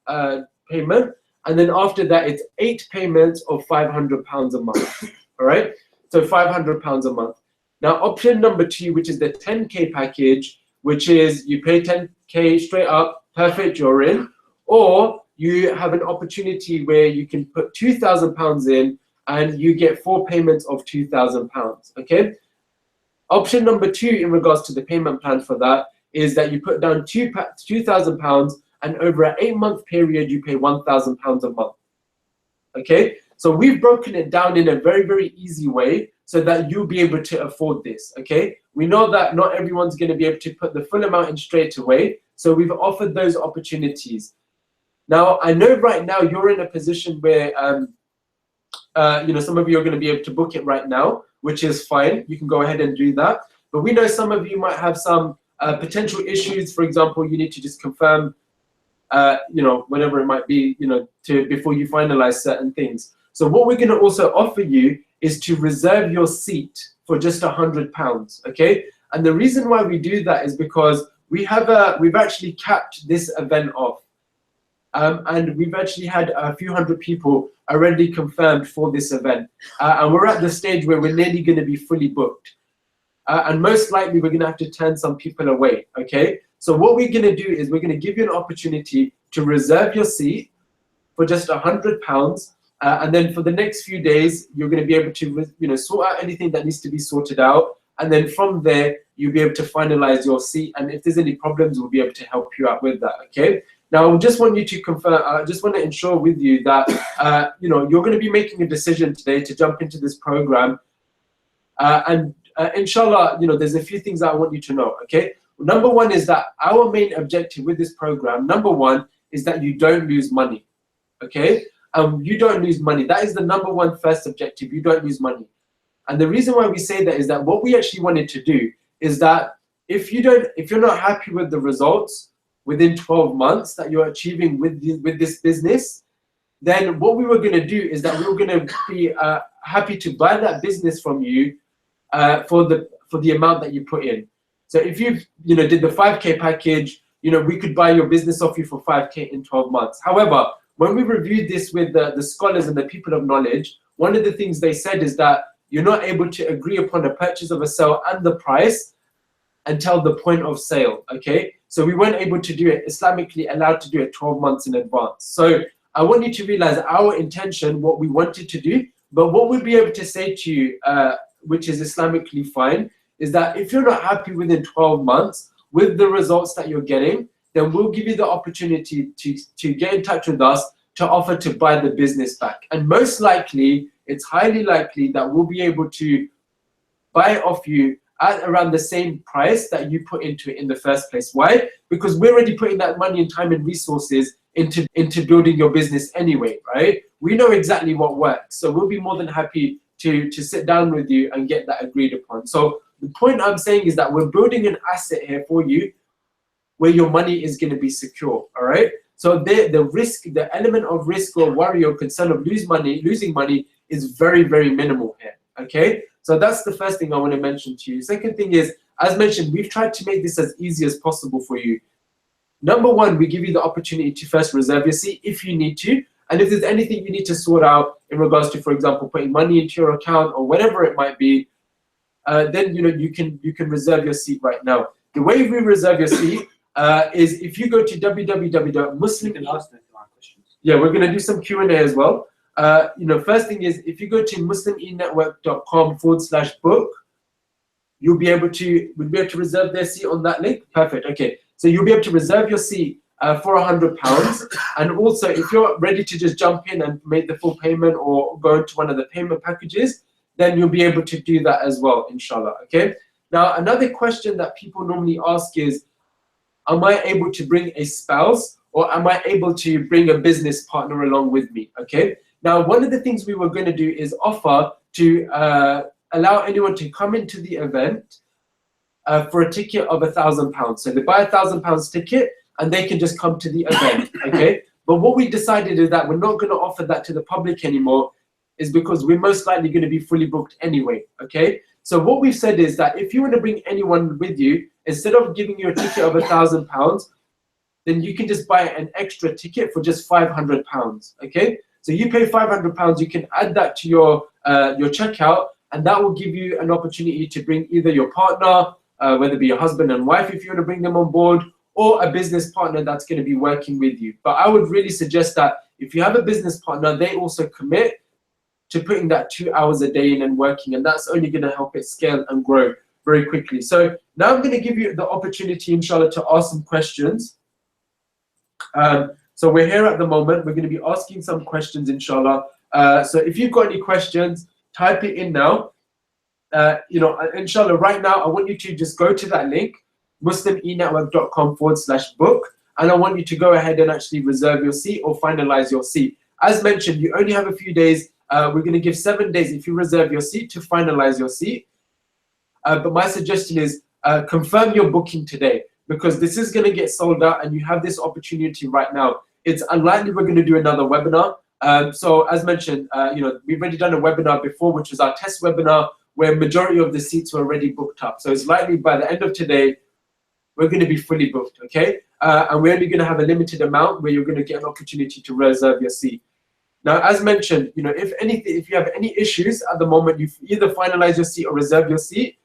payment, and then after that, it's 8 payments of £500 a month. All right, so £500 a month. Now, option number two, which is the 10K package, which is you pay 10K straight up, perfect, you're in. Or you have an opportunity where you can put £2,000 in and you get 4 payments of £2,000, okay? Option number two in regards to the payment plan for that is that you put down £2,000 and over an 8-month period, you pay £1,000 a month, okay? So we've broken it down in a very, very easy way so that you'll be able to afford this, okay? We know that not everyone's going to be able to put the full amount in straight away, so we've offered those opportunities. Now, I know right now you're in a position where, some of you are going to be able to book it right now, which is fine. You can go ahead and do that. But we know some of you might have some potential issues. For example, you need to just confirm, whatever it might be, before you finalize certain things. So what we're going to also offer you is to reserve your seat for just £100, okay? And the reason why we do that is because we've actually capped this event off. And we've actually had a few hundred people already confirmed for this event. And we're at the stage where we're nearly going to be fully booked. And most likely we're going to have to turn some people away, okay? So what we're going to do is we're going to give you an opportunity to reserve your seat for just £100. And then for the next few days, you're going to be able to, sort out anything that needs to be sorted out. And then from there, you'll be able to finalize your seat. And if there's any problems, we'll be able to help you out with that, okay? Now, I just want you to confirm, I just want to ensure with you that, you're going to be making a decision today to jump into this program. Inshallah, there's a few things that I want you to know, okay? Number one is that our main objective with this program, number one, is that you don't lose money, okay? You don't lose money. That is the number one first objective. You don't lose money. And the reason why we say that is that what we actually wanted to do is that if you're not happy with the results within 12 months that you're achieving with this business, then what we were going to do is that we were going to be happy to buy that business from you for the amount that you put in. So if you did the 5K package, we could buy your business off you for 5K in 12 months. However, when we reviewed this with the scholars and the people of knowledge, one of the things they said is that you're not able to agree upon a purchase of a sale and the price until the point of sale, okay? So we weren't able to do it, Islamically allowed to do it 12 months in advance. So I want you to realize our intention, what we wanted to do, but what we'd be able to say to you, which is Islamically fine, is that if you're not happy within 12 months with the results that you're getting, then we'll give you the opportunity to get in touch with us to offer to buy the business back. And most likely, it's highly likely that we'll be able to buy it off you at around the same price that you put into it in the first place. Why? Because we're already putting that money and time and resources into building your business anyway, right? We know exactly what works. So we'll be more than happy to sit down with you and get that agreed upon. So the point I'm saying is that we're building an asset here for you where your money is going to be secure, all right? So the risk, the element of risk or worry or concern of losing money is very, very minimal here, okay? So that's the first thing I want to mention to you. Second thing is, as mentioned, we've tried to make this as easy as possible for you. Number one, we give you the opportunity to first reserve your seat if you need to. And if there's anything you need to sort out in regards to, for example, putting money into your account or whatever it might be, then you can reserve your seat right now. The way we reserve your seat is if you go to www.muslim. Yeah, we're going to do some Q&A as well. First thing is, if you go to muslimenetwork.com/book, we'll be able to reserve their seat on that link. Perfect. Okay, so you'll be able to reserve your seat for £100. And also, if you're ready to just jump in and make the full payment or go into one of the payment packages, then you'll be able to do that as well, inshallah. Okay. Now, another question that people normally ask is, am I able to bring a spouse or am I able to bring a business partner along with me? Okay. Now, one of the things we were going to do is offer to allow anyone to come into the event for a ticket of £1,000. So they buy £1,000 ticket and they can just come to the event, okay? But what we decided is that we're not going to offer that to the public anymore, is because we're most likely going to be fully booked anyway, okay? So what we've said is that if you want to bring anyone with you, instead of giving you a ticket of £1,000, then you can just buy an extra ticket for just £500, okay? So you pay £500, you can add that to your checkout, and that will give you an opportunity to bring either your partner, whether it be your husband and wife if you want to bring them on board, or a business partner that's going to be working with you. But I would really suggest that if you have a business partner, they also commit to putting that 2 hours a day in and working, and that's only going to help it scale and grow very quickly. So now I'm going to give you the opportunity, inshallah, to ask some questions. So we're here at the moment. We're going to be asking some questions, inshallah. So if you've got any questions, type it in now. Inshallah, right now, I want you to just go to that link, muslimenetwork.com/book, and I want you to go ahead and actually reserve your seat or finalize your seat. As mentioned, you only have a few days. We're going to give 7 days if you reserve your seat to finalize your seat. But my suggestion is confirm your booking today, because this is going to get sold out and you have this opportunity right now. It's unlikely we're going to do another webinar. So as mentioned, we've already done a webinar before, which was our test webinar, where majority of the seats were already booked up. So it's likely by the end of today, we're going to be fully booked, okay? And we're only going to have a limited amount where you're going to get an opportunity to reserve your seat. Now, as mentioned, if you have any issues at the moment, you either finalize your seat or reserve your seat.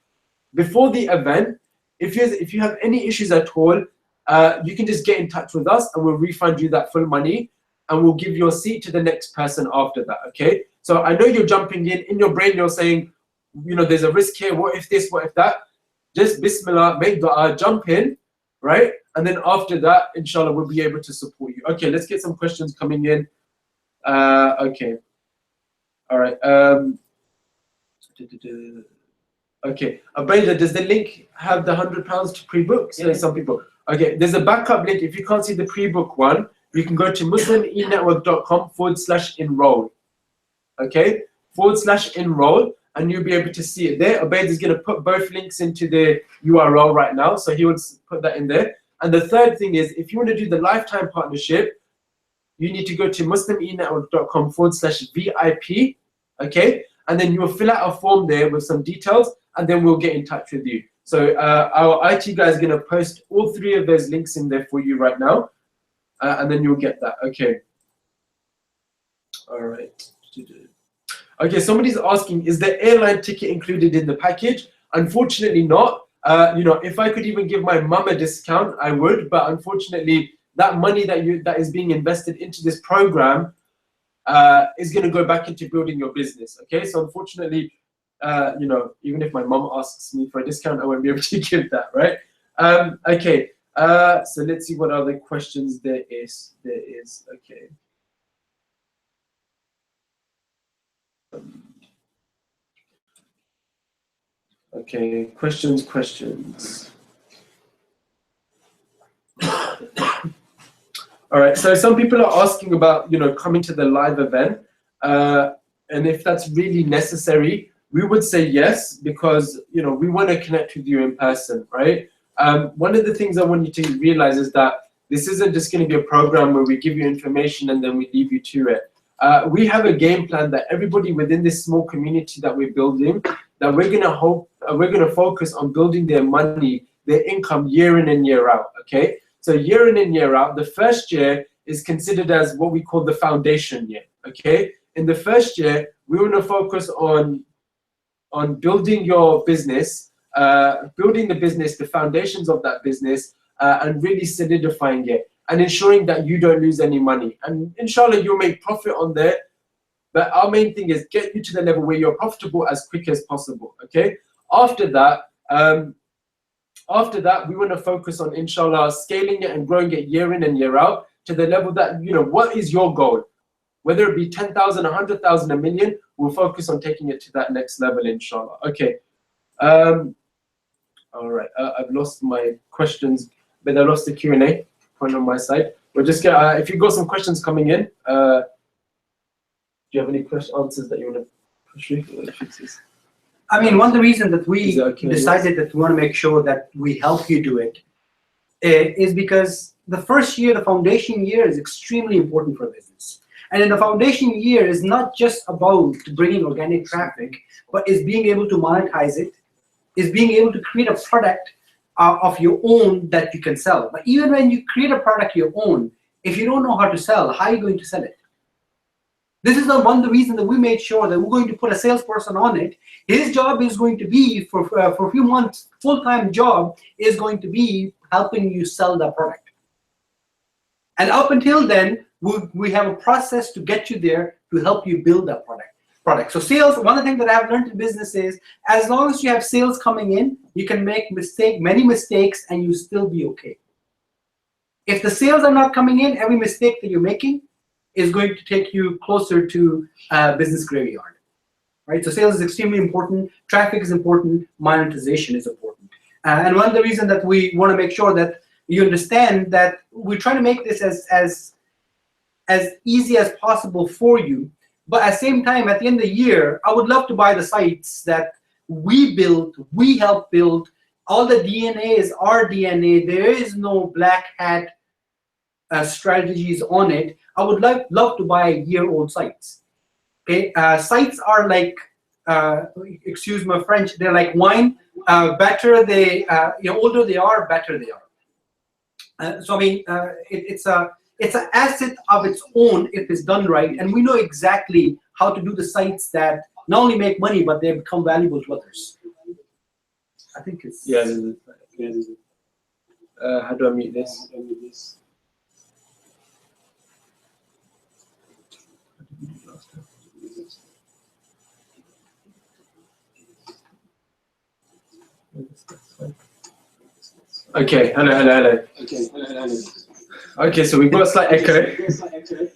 Before the event, if you have any issues at all, you can just get in touch with us and we'll refund you that full money and we'll give your seat to the next person after that, okay? So I know you're jumping in your brain, you're saying, there's a risk here, what if this, what if that? Just bismillah, make dua, jump in, right? And then after that, inshallah, we'll be able to support you. Okay, let's get some questions coming in. Okay. All right. Okay. Abreda, does the link have the £100 to pre-book? So some people. Okay, there's a backup link. If you can't see the pre-book one, you can go to muslimenetwork.com/enroll. Okay, /enroll, and you'll be able to see it there. Ubaid is going to put both links into the URL right now, so he will put that in there. And the third thing is, if you want to do the lifetime partnership, you need to go to muslimenetwork.com/VIP. Okay, and then you will fill out a form there with some details, and then we'll get in touch with you. So our IT guy is going to post all 3 of those links in there for you right now, and then you'll get that. Okay. All right. Okay, somebody's asking, is the airline ticket included in the package? Unfortunately not. You know, if I could even give my mum a discount, I would, but unfortunately that money that is being invested into this program is going to go back into building your business. Okay, so unfortunately, you know, even if my mum asks me for a discount, I won't be able to give that, right? Okay, so let's see what other questions there is. Okay. Okay, questions. All right, so some people are asking about, you know, coming to the live event, and if that's really necessary. We would say yes, because, you know, we want to connect with you in person, right? One of the things I want you to realize is that this isn't just going to be a program where we give you information and then we leave you to it. We have a game plan that everybody within this small community that we're building, that we're going to focus on building their money, their income year in and year out. Okay, so year in and year out, the first year is considered as what we call the foundation year. Okay, in the first year, we want to focus on building your business, building the business, the foundations of that business, and really solidifying it, and ensuring that you don't lose any money. And inshallah, you'll make profit on there. But our main thing is get you to the level where you're profitable as quick as possible. Okay. After that, we want to focus on, inshallah, scaling it and growing it year in and year out to the level that, you know, what is your goal? Whether it be 10,000, 100,000, a million, we'll focus on taking it to that next level, inshallah. Okay. All right. I've lost my questions, but I lost the Q&A point on my side. We're just gonna, if you've got some questions coming in, do you have any answers that you want to push through? I mean, one of the reasons that we okay, decided that we want to make sure that we help you do it is because the first year, the foundation year, is extremely important for business. And in the foundation year is not just about bringing organic traffic, but is being able to monetize it, is being able to create a product of your own that you can sell. But even when you create a product your own, if you don't know how to sell, how are you going to sell it? This is one of the reasons that we made sure that we're going to put a salesperson on it. His job is going to be, for a few months, full-time job is going to be helping you sell that product. And up until then, we have a process to get you there to help you build that product. So sales, one of the things that I've learned in business is, as long as you have sales coming in, you can make many mistakes and you still be okay. If the sales are not coming in, every mistake that you're making is going to take you closer to business graveyard, right? So sales is extremely important, traffic is important, monetization is important. And one of the reasons that we want to make sure that you understand that we're trying to make this as easy as possible for you. But at the same time, at the end of the year, I would love to buy the sites that we built, we helped build. All the DNA is our DNA. There is no black hat strategies on it. I would love to buy year-old sites. Okay, sites are like, excuse my French, they're like wine. Better they, older they are, better they are. So I mean, it's an asset of its own if it's done right, and we know exactly how to do the sites that not only make money but they become valuable to others. I think it's how do I mute this? Okay, hello. Okay, so we've got a slight echo,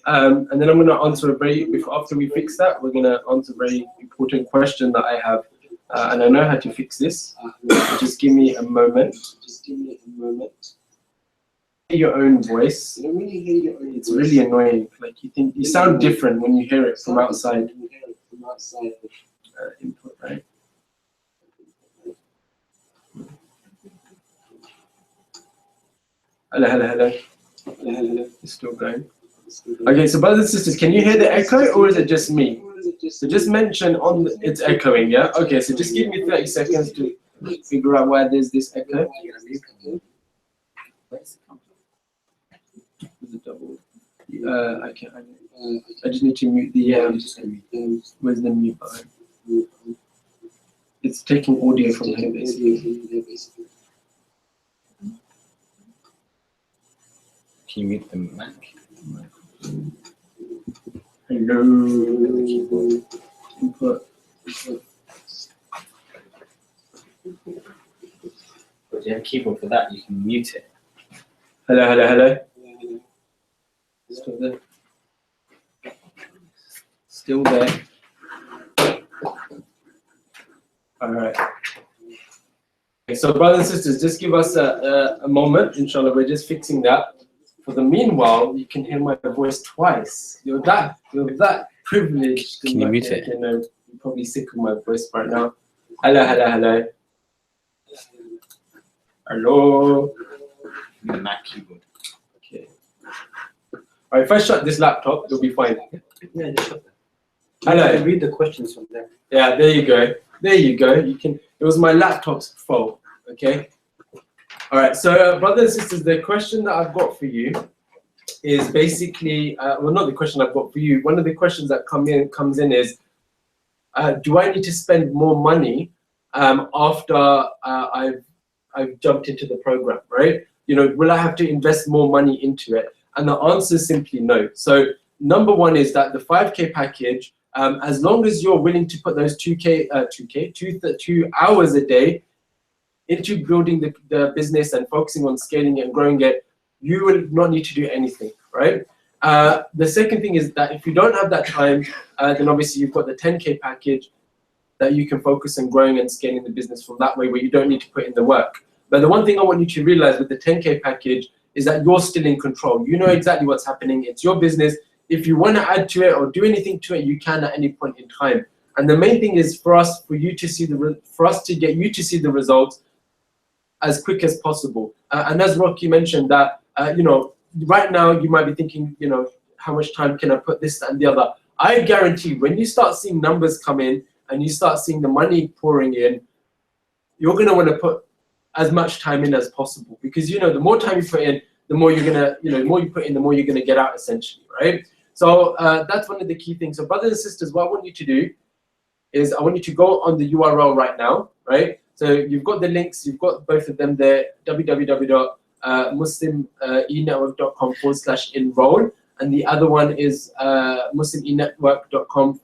and then I'm going to answer after we fix that, we're going to answer a very important question that I have. and I know how to fix this. Just give me a moment. Hear your own voice. It's really annoying. Like you sound different when you hear it from outside. Input, right? Hello. It's still going. Okay, so brothers and sisters, can you hear the echo or is it just me? So just mention it's echoing, yeah? Okay, so just give me 30 seconds to figure out why there's this echo. I just need to mute the where's the mute button? It's taking audio from here basically. Can you mute the Mac? Hello. Input. But do you have a keyboard for that? You can mute it. Hello. Still there. Still there. All right. Okay, so brothers and sisters, just give us a moment, inshallah. We're just fixing that. For the meanwhile, you can hear my voice twice. You're that privileged. Can you mute it? You know, you're probably sick of my voice right now. Hello. The Mac keyboard. Okay. All right, if I shut this laptop, it'll be fine. Yeah, just shut that. Hello. You can read the questions from there. Yeah, there you go. You can. It was my laptop's fault. Okay. All right. So, brothers and sisters, the question that I've got for you is basically, well, not the question I've got for you. One of the questions that comes in is, do I need to spend more money after I've jumped into the program, right? You know, will I have to invest more money into it? And the answer is simply no. So, number one is that the 5K package, as long as you're willing to put those 2 hours a day into building the business and focusing on scaling it and growing it, you will not need to do anything, right? The second thing is that if you don't have that time, then obviously you've got the 10K package that you can focus on growing and scaling the business from that way, where you don't need to put in the work. But the one thing I want you to realize with the 10K package is that you're still in control. You know exactly what's happening. It's your business. If you want to add to it or do anything to it, you can at any point in time. And the main thing is for us to get you to see the results as quick as possible. And as Rocky mentioned, that you know, right now you might be thinking, you know, how much time can I put this and the other? I guarantee when you start seeing numbers come in and you start seeing the money pouring in, you're going to want to put as much time in as possible, because you know the more time you put in, the more you're gonna, you know, the more you put in, the more you're gonna get out, essentially, right? So that's one of the key things. So brothers and sisters, what I want you to do is I want you to go on the URL right now, right? So you've got the links, you've got both of them there, www.muslimenetwork.com/enroll, and the other one is muslimenetwork.com/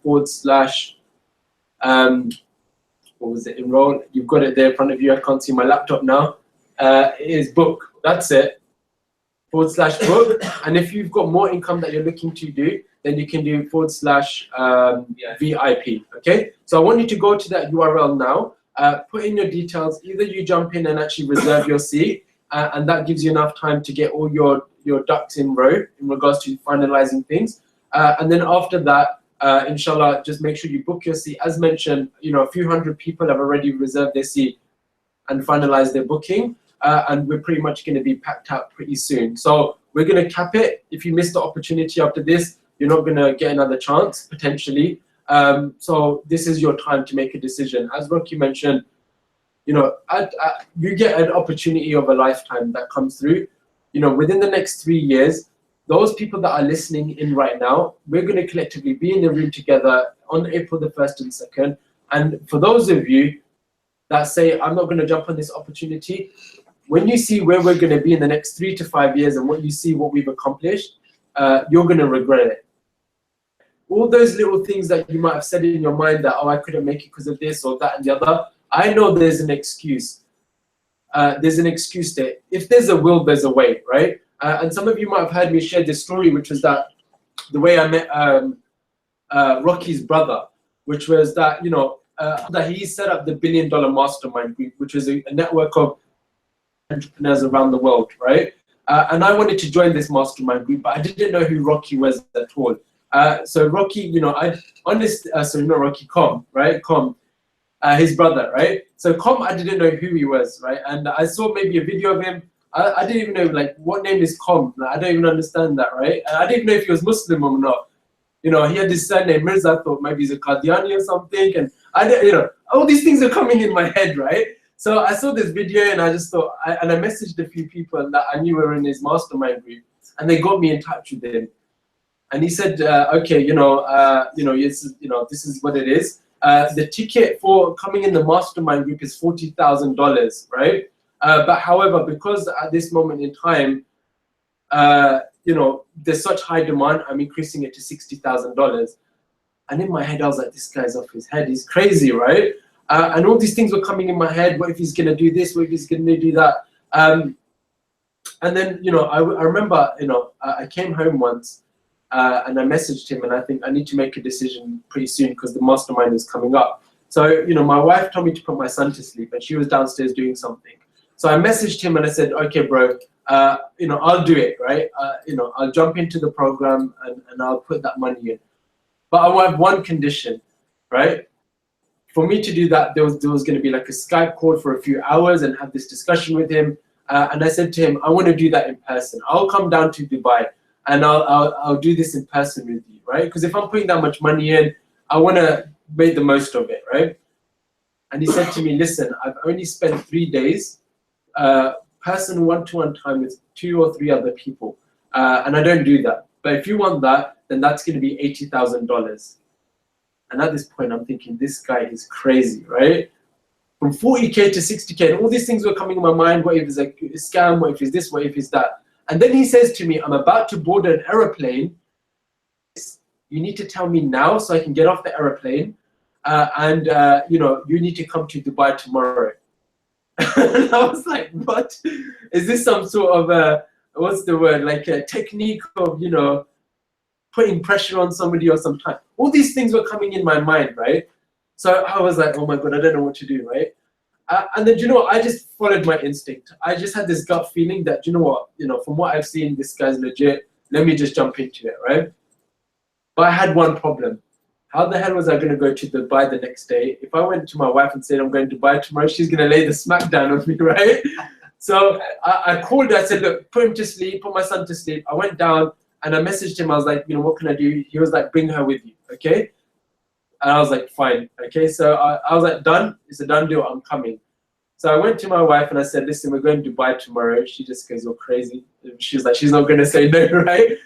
what was it, enroll. You've got it there in front of you. I can't see my laptop now. It is book. That's it. /book. And if you've got more income that you're looking to do, then you can do /VIP. Okay. So I want you to go to that URL now. Put in your details. Either you jump in and actually reserve your seat, and that gives you enough time to get all your ducks in row in regards to finalizing things. And then after that, inshallah, just make sure you book your seat. As mentioned, you know, a few hundred people have already reserved their seat and finalized their booking, and we're pretty much going to be packed out pretty soon. So we're going to cap it. If you miss the opportunity after this, you're not going to get another chance, potentially. So this is your time to make a decision. As Rocky mentioned, you know, you get an opportunity of a lifetime that comes through. You know, within the next 3 years, those people that are listening in right now, we're going to collectively be in the room together on April the 1st and 2nd. And for those of you that say, I'm not going to jump on this opportunity, when you see where we're going to be in the next 3 to 5 years and what you see what we've accomplished, you're going to regret it. All those little things that you might have said in your mind that, oh, I couldn't make it because of this or that and the other, I know there's an excuse. There's an excuse there. If there's a will, there's a way, right? And some of you might have heard me share this story, which was that the way I met Rocky's brother, which was that, you know, that he set up the $1 billion mastermind group, which is a network of entrepreneurs around the world, right? And I wanted to join this mastermind group, but I didn't know who Rocky was at all. So Rocky, you know, not Rocky, Com, right? Com, his brother, right? So Com, I didn't know who he was, right? And I saw maybe a video of him. I didn't even know, like, what name is Com? Like, I don't even understand that, right? And I didn't even know if he was Muslim or not. You know, he had this surname Mirza. I thought maybe he's a Qadiani or something. And I didn't, you know, all these things are coming in my head, right? So I saw this video and I just thought, I messaged a few people that I knew were in his mastermind group, and they got me in touch with him. And he said, okay, this is what it is. The ticket for coming in the mastermind group is $40,000, right? But however, because at this moment in time, there's such high demand, I'm increasing it to $60,000. And in my head, I was like, this guy's off his head. He's crazy, right? And all these things were coming in my head. What if he's going to do this? What if he's going to do that? And then, I remember, I came home once and I messaged him, and I think I need to make a decision pretty soon because the mastermind is coming up. So, my wife told me to put my son to sleep, and she was downstairs doing something. So I messaged him and I said, okay, bro, I'll do it, right? I'll jump into the program and I'll put that money in. But I have one condition, right? For me to do that, there was going to be like a Skype call for a few hours and have this discussion with him. And I said to him, I want to do that in person. I'll come down to Dubai and I'll do this in person with you, right? Because if I'm putting that much money in, I want to make the most of it, right? And he said to me, listen, I've only spent 3 days person one-to-one time with 2 or 3 other people, and I don't do that. But if you want that, then that's going to be $80,000. And at this point, I'm thinking, this guy is crazy, right? From 40K to 60K, and all these things were coming in my mind. What if it's like a scam? What if it's this? What if it's that? And then he says to me, I'm about to board an aeroplane. You need to tell me now so I can get off the aeroplane, and you need to come to Dubai tomorrow. And I was like, what? Is this some sort of what's the word? Like a technique of, putting pressure on somebody or some time. All these things were coming in my mind, right? So I was like, oh my God, I don't know what to do, right? And then, I just followed my instinct. I just had this gut feeling that, from what I've seen, this guy's legit. Let me just jump into it, right? But I had one problem. How the hell was I going to go to Dubai the next day? If I went to my wife and said, I'm going to Dubai tomorrow, she's going to lay the smack down on me, right? So I called her, I said, look, put him to sleep, put my son to sleep. I went down and I messaged him. I was like, what can I do? He was like, bring her with you, okay? And I was like, fine, okay? So I was like, done? It's a done deal, I'm coming. So I went to my wife and I said, listen, we're going to Dubai tomorrow. She just goes, you're crazy. She's like, she's not going to say no, right?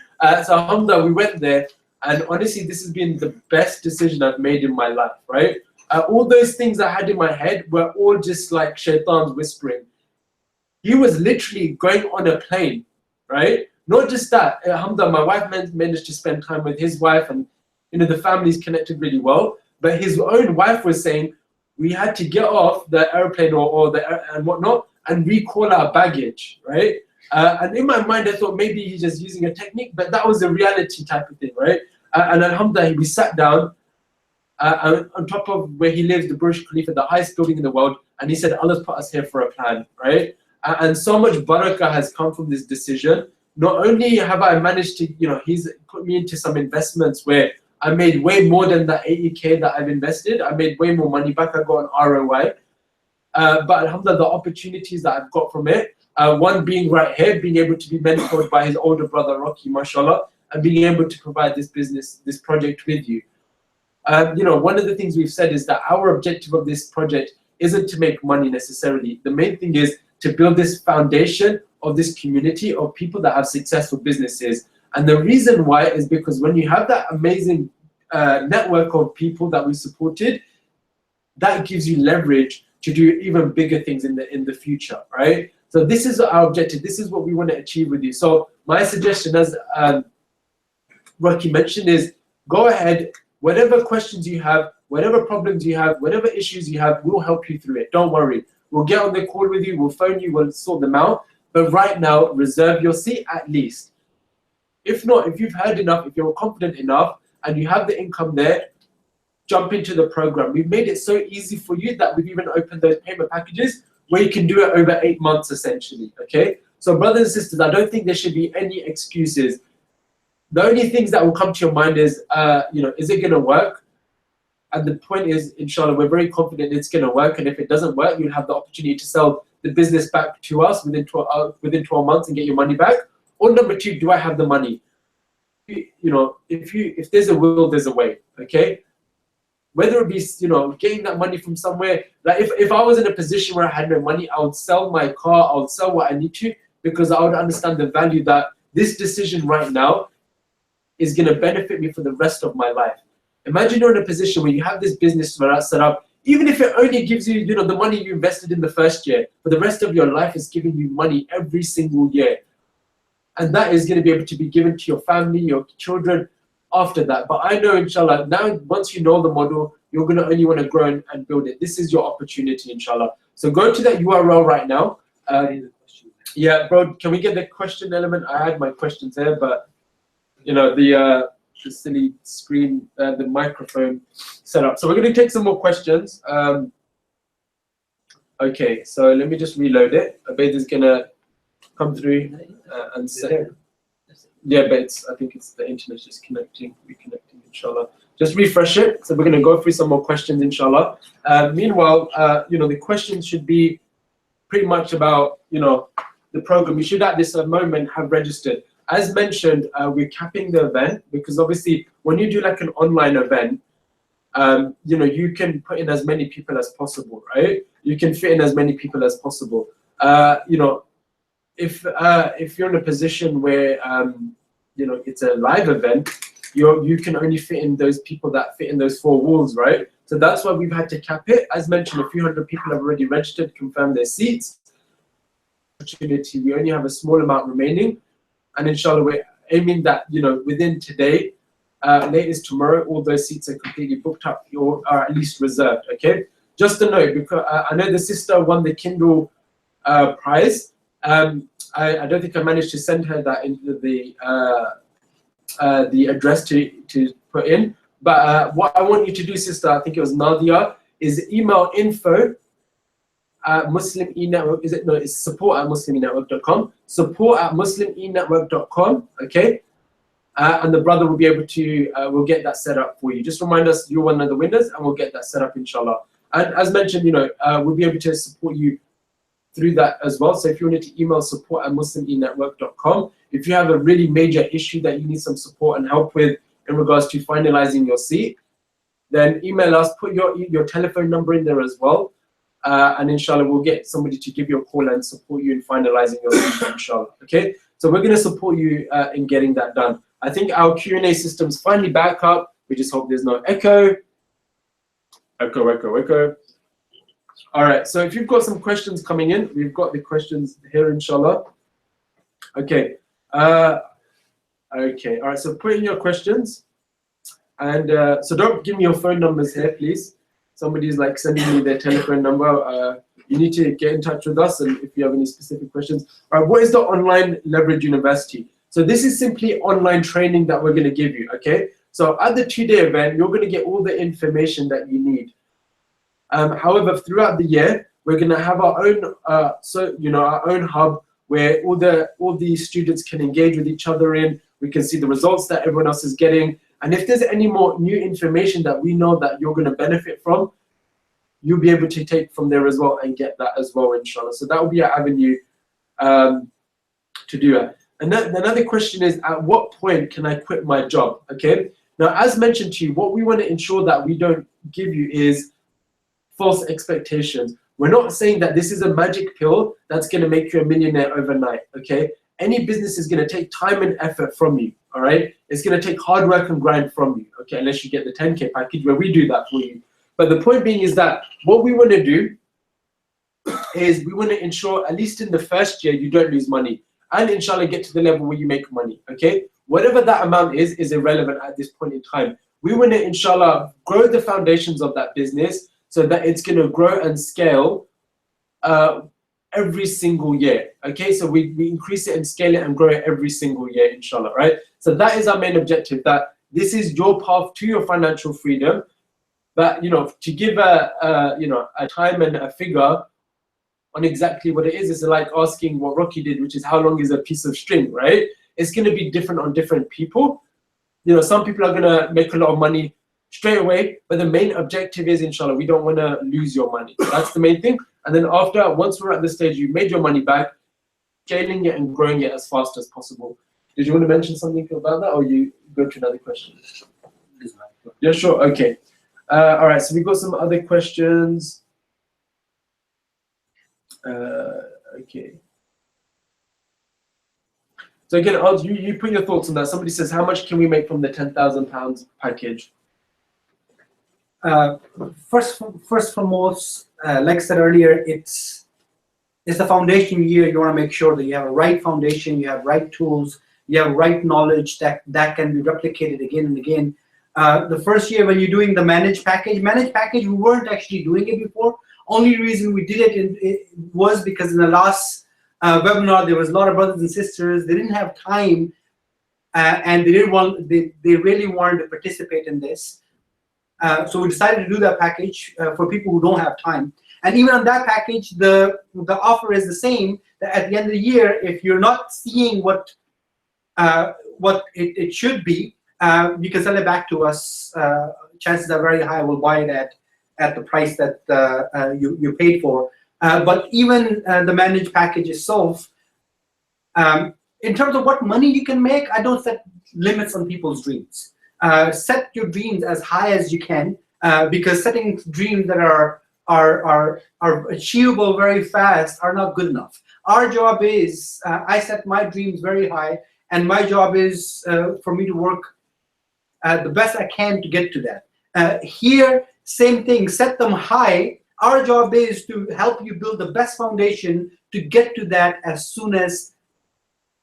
So alhamdulillah, we went there. And honestly, this has been the best decision I've made in my life, right? All those things I had in my head were all just like shaitan's whispering. He was literally going on a plane, right? Not just that, alhamdulillah, my wife managed to spend time with his wife, and the family's connected really well. But his own wife was saying, we had to get off the airplane and whatnot and recall our baggage, right? And in my mind, I thought maybe he's just using a technique, but that was a reality type of thing, right? And alhamdulillah, we sat down on top of where he lives, the Burj Khalifa, the highest building in the world, and he said, Allah's put us here for a plan, right? And so much barakah has come from this decision. Not only have I managed to, he's put me into some investments where I made way more than the 80K that I've invested. I made way more money back. I got an ROI. But alhamdulillah, the opportunities that I've got from it, one being right here, being able to be mentored by his older brother, Rocky, mashallah, and being able to provide this project with you. One of the things we've said is that our objective of this project isn't to make money necessarily. The main thing is to build this foundation of this community of people that have successful businesses. And the reason why is because when you have that amazing network of people that we supported, that gives you leverage to do even bigger things in the future, right? So this is our objective. This is what we want to achieve with you. So my suggestion, as Rocky mentioned, is go ahead, whatever questions you have, whatever problems you have, whatever issues you have, we'll help you through it. Don't worry. We'll get on the call with you, we'll phone you, we'll sort them out. But right now, reserve your seat at least. If not, if you've heard enough, if you're confident enough, and you have the income there, jump into the program. We've made it so easy for you that we've even opened those payment packages where you can do it over 8 months essentially, okay? So brothers and sisters, I don't think there should be any excuses. The only things that will come to your mind is, is it gonna work? And the point is, inshallah, we're very confident it's gonna work, and if it doesn't work, you'll have the opportunity to sell the business back to us within 12 months and get your money back. Or number two, do I have the money? If there's a will, there's a way, okay? Whether it be, getting that money from somewhere, like if I was in a position where I had no money, I would sell my car, I would sell what I need to, because I would understand the value that this decision right now is going to benefit me for the rest of my life. Imagine you're in a position where you have this business set up, even if it only gives you, the money you invested in the first year, for the rest of your life is giving you money every single year. And that is going to be able to be given to your family, your children after that. But I know, inshallah, now once you know the model, you're going to only want to grow and build it. This is your opportunity, inshallah. So go to that URL right now. Yeah, bro, can we get the question element? I had my questions there, but the silly screen, the microphone setup. So we're going to take some more questions. Okay, so let me just reload it. Abed is going to come through and say, yeah, but I think it's the internet just reconnecting, inshallah. Just refresh it. So we're going to go through some more questions, inshallah. Meanwhile, the questions should be pretty much about, the program. You should at this moment have registered. As mentioned, we're capping the event because obviously when you do like an online event, you can put in as many people as possible, right? You can fit in as many people as possible. If you're in a position where it's a live event, you can only fit in those people that fit in those 4 walls, right? So that's why we've had to cap it. As mentioned, a few hundred people have already registered, confirmed their seats. Opportunity, we only have a small amount remaining, and inshallah we're aiming that within today, latest tomorrow, all those seats are completely booked up or are at least reserved. Okay, just a note, because I know the sister won the Kindle prize. I don't think I managed to send her that into the address to put in, but what I want you to do, sister, I think it was Nadia, is email info Muslim eNetwork, it's support at muslimenetwork.com, support at muslimenetwork.com, okay? And the brother will be able to, we'll get that set up for you. Just remind us you're one of the winners and we'll get that set up, inshallah. And as mentioned, we'll be able to support you through that as well. So if you wanted to email support at muslimenetwork.com, if you have a really major issue that you need some support and help with in regards to finalizing your seat, then email us, put your telephone number in there as well. And inshallah, we'll get somebody to give you a call and support you in finalizing your seat, inshallah. Okay, so we're going to support you in getting that done. I think our Q&A system's finally back up. We just hope there's no echo. Echo. All right, so if you've got some questions coming in, we've got the questions here, inshallah. Okay. Okay, all right, so put in your questions. And so don't give me your phone numbers here, please. Somebody's like sending me their telephone number. You need to get in touch with us, and if you have any specific questions. All right, what is the Online Leverage University? So this is simply online training that we're going to give you, okay? So at the 2-day event, you're going to get all the information that you need. However, throughout the year, we're going to have our own, our own hub where all the students can engage with each other in. We can see the results that everyone else is getting. And if there's any more new information that we know that you're going to benefit from, you'll be able to take from there as well and get that as well, inshallah. So that will be our avenue to do that. And then another question is, at what point can I quit my job? Okay. Now, as mentioned to you, what we want to ensure that we don't give you is false expectations. We're not saying that this is a magic pill that's going to make you a millionaire overnight. Okay. Any business is going to take time and effort from you. All right. It's going to take hard work and grind from you. Okay. Unless you get the 10K package where we do that for you. But the point being is that what we want to do is we want to ensure, at least in the first year, you don't lose money. And inshallah, get to the level where you make money. Okay. Whatever that amount is irrelevant at this point in time. We want to, inshallah, grow the foundations of that business so that it's going to grow and scale every single year. Okay, so we increase it and scale it and grow it every single year, inshallah, right? So that is our main objective, that this is your path to your financial freedom. But to give a time and a figure on exactly what it is like asking what Rocky did, which is how long is a piece of string, right? It's going to be different on different people. Some people are going to make a lot of money straight away, but the main objective is, inshallah, we don't want to lose your money. That's the main thing. And then once we're at the stage you made your money back, scaling it and growing it as fast as possible. Did you want to mention something about that, or you go to another question? Yeah, sure. Okay. All right. So we got some other questions. Okay. So again, you put your thoughts on that. Somebody says, how much can we make from the £10,000 package? First foremost, like I said earlier, it's the foundation year. You want to make sure that you have a right foundation, you have right tools, you have right knowledge that can be replicated again and again. The first year when you're doing the managed package, we weren't actually doing it before. Only reason we did it was because in the last webinar there was a lot of brothers and sisters. They didn't have time, and they really wanted to participate in this. So we decided to do that package for people who don't have time. And even on that package, the offer is the same. That at the end of the year, if you're not seeing what it should be, you can sell it back to us. Chances are very high we'll buy it at the price that you paid for. But even the managed package itself, in terms of what money you can make, I don't set limits on people's dreams. Set your dreams as high as you can, because setting dreams that are achievable very fast are not good enough. Our job is, I set my dreams very high, and my job is for me to work the best I can to get to that. Here, same thing, set them high. Our job is to help you build the best foundation to get to that as soon as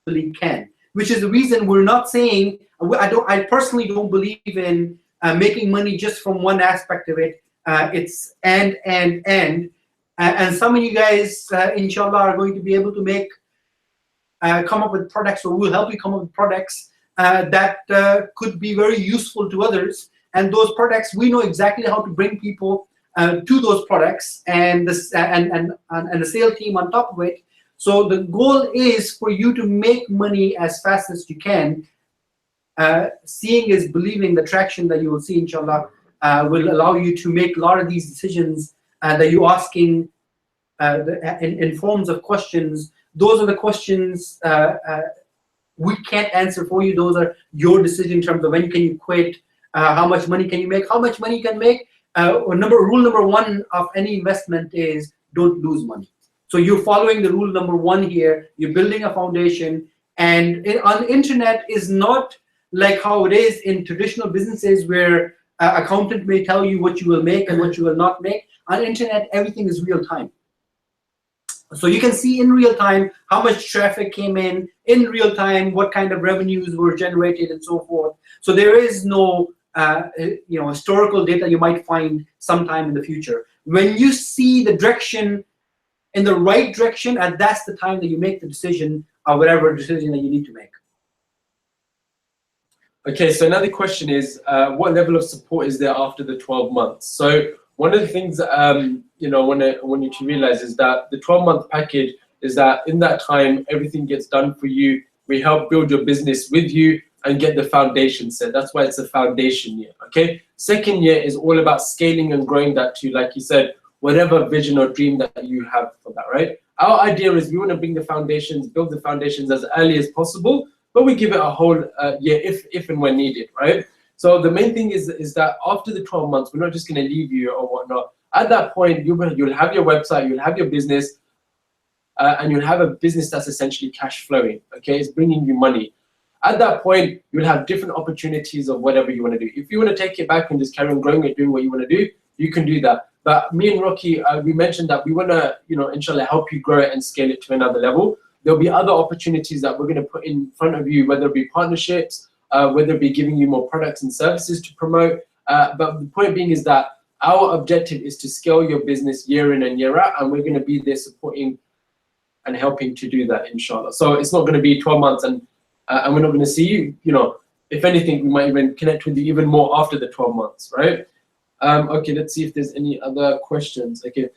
we can. Which is the reason we're not saying, I personally don't believe in making money just from one aspect of it. It's and some of you guys, inshallah, are going to be able to come up with products, or we'll help you come up with products that could be very useful to others. And those products, we know exactly how to bring people to those products, and the sales team on top of it. So the goal is for you to make money as fast as you can. Seeing is believing. The traction that you will see, inshallah, will allow you to make a lot of these decisions that you're asking in forms of questions. Those are the questions we can't answer for you. Those are your decision in terms of when can you quit, how much money can you make, how much money you can make. Rule number one of any investment is don't lose money. So you're following the rule number one here. You're building a foundation, and on the internet is not like how it is in traditional businesses where accountant may tell you what you will make and what you will not make. On the internet, everything is real time. So you can see in real time how much traffic came in real time, what kind of revenues were generated, and so forth. So there is no historical data you might find sometime in the future. When you see the direction in the right direction, and that's the time that you make the decision, or whatever decision that you need to make. Okay, so another question is, what level of support is there after the 12 months? So one of the things I want you to realize is that the 12-month package is that in that time, everything gets done for you. We help build your business with you and get the foundation set. That's why it's a foundation year, okay? Second year is all about scaling and growing that to, like you said, whatever vision or dream that you have for that, right? Our idea is we want to bring the foundations, build the foundations as early as possible, but we give it a whole year if and when needed, right? So the main thing is that after the 12 months, we're not just going to leave you or whatnot. At that point, you'll have your website, you'll have your business, and you'll have a business that's essentially cash flowing, okay? It's bringing you money. At that point, you'll have different opportunities of whatever you want to do. If you want to take it back and just carry on growing it, doing what you want to do, you can do that. But me and Rocky, we mentioned that we want to, inshallah, help you grow it and scale it to another level. There'll be other opportunities that we're going to put in front of you, whether it be partnerships, whether it be giving you more products and services to promote. But the point being is that our objective is to scale your business year in and year out, and we're going to be there supporting and helping to do that, inshallah. So it's not going to be 12 months and we're not going to see you. If anything, we might even connect with you even more after the 12 months, right? Okay, let's see if there's any other questions. Okay.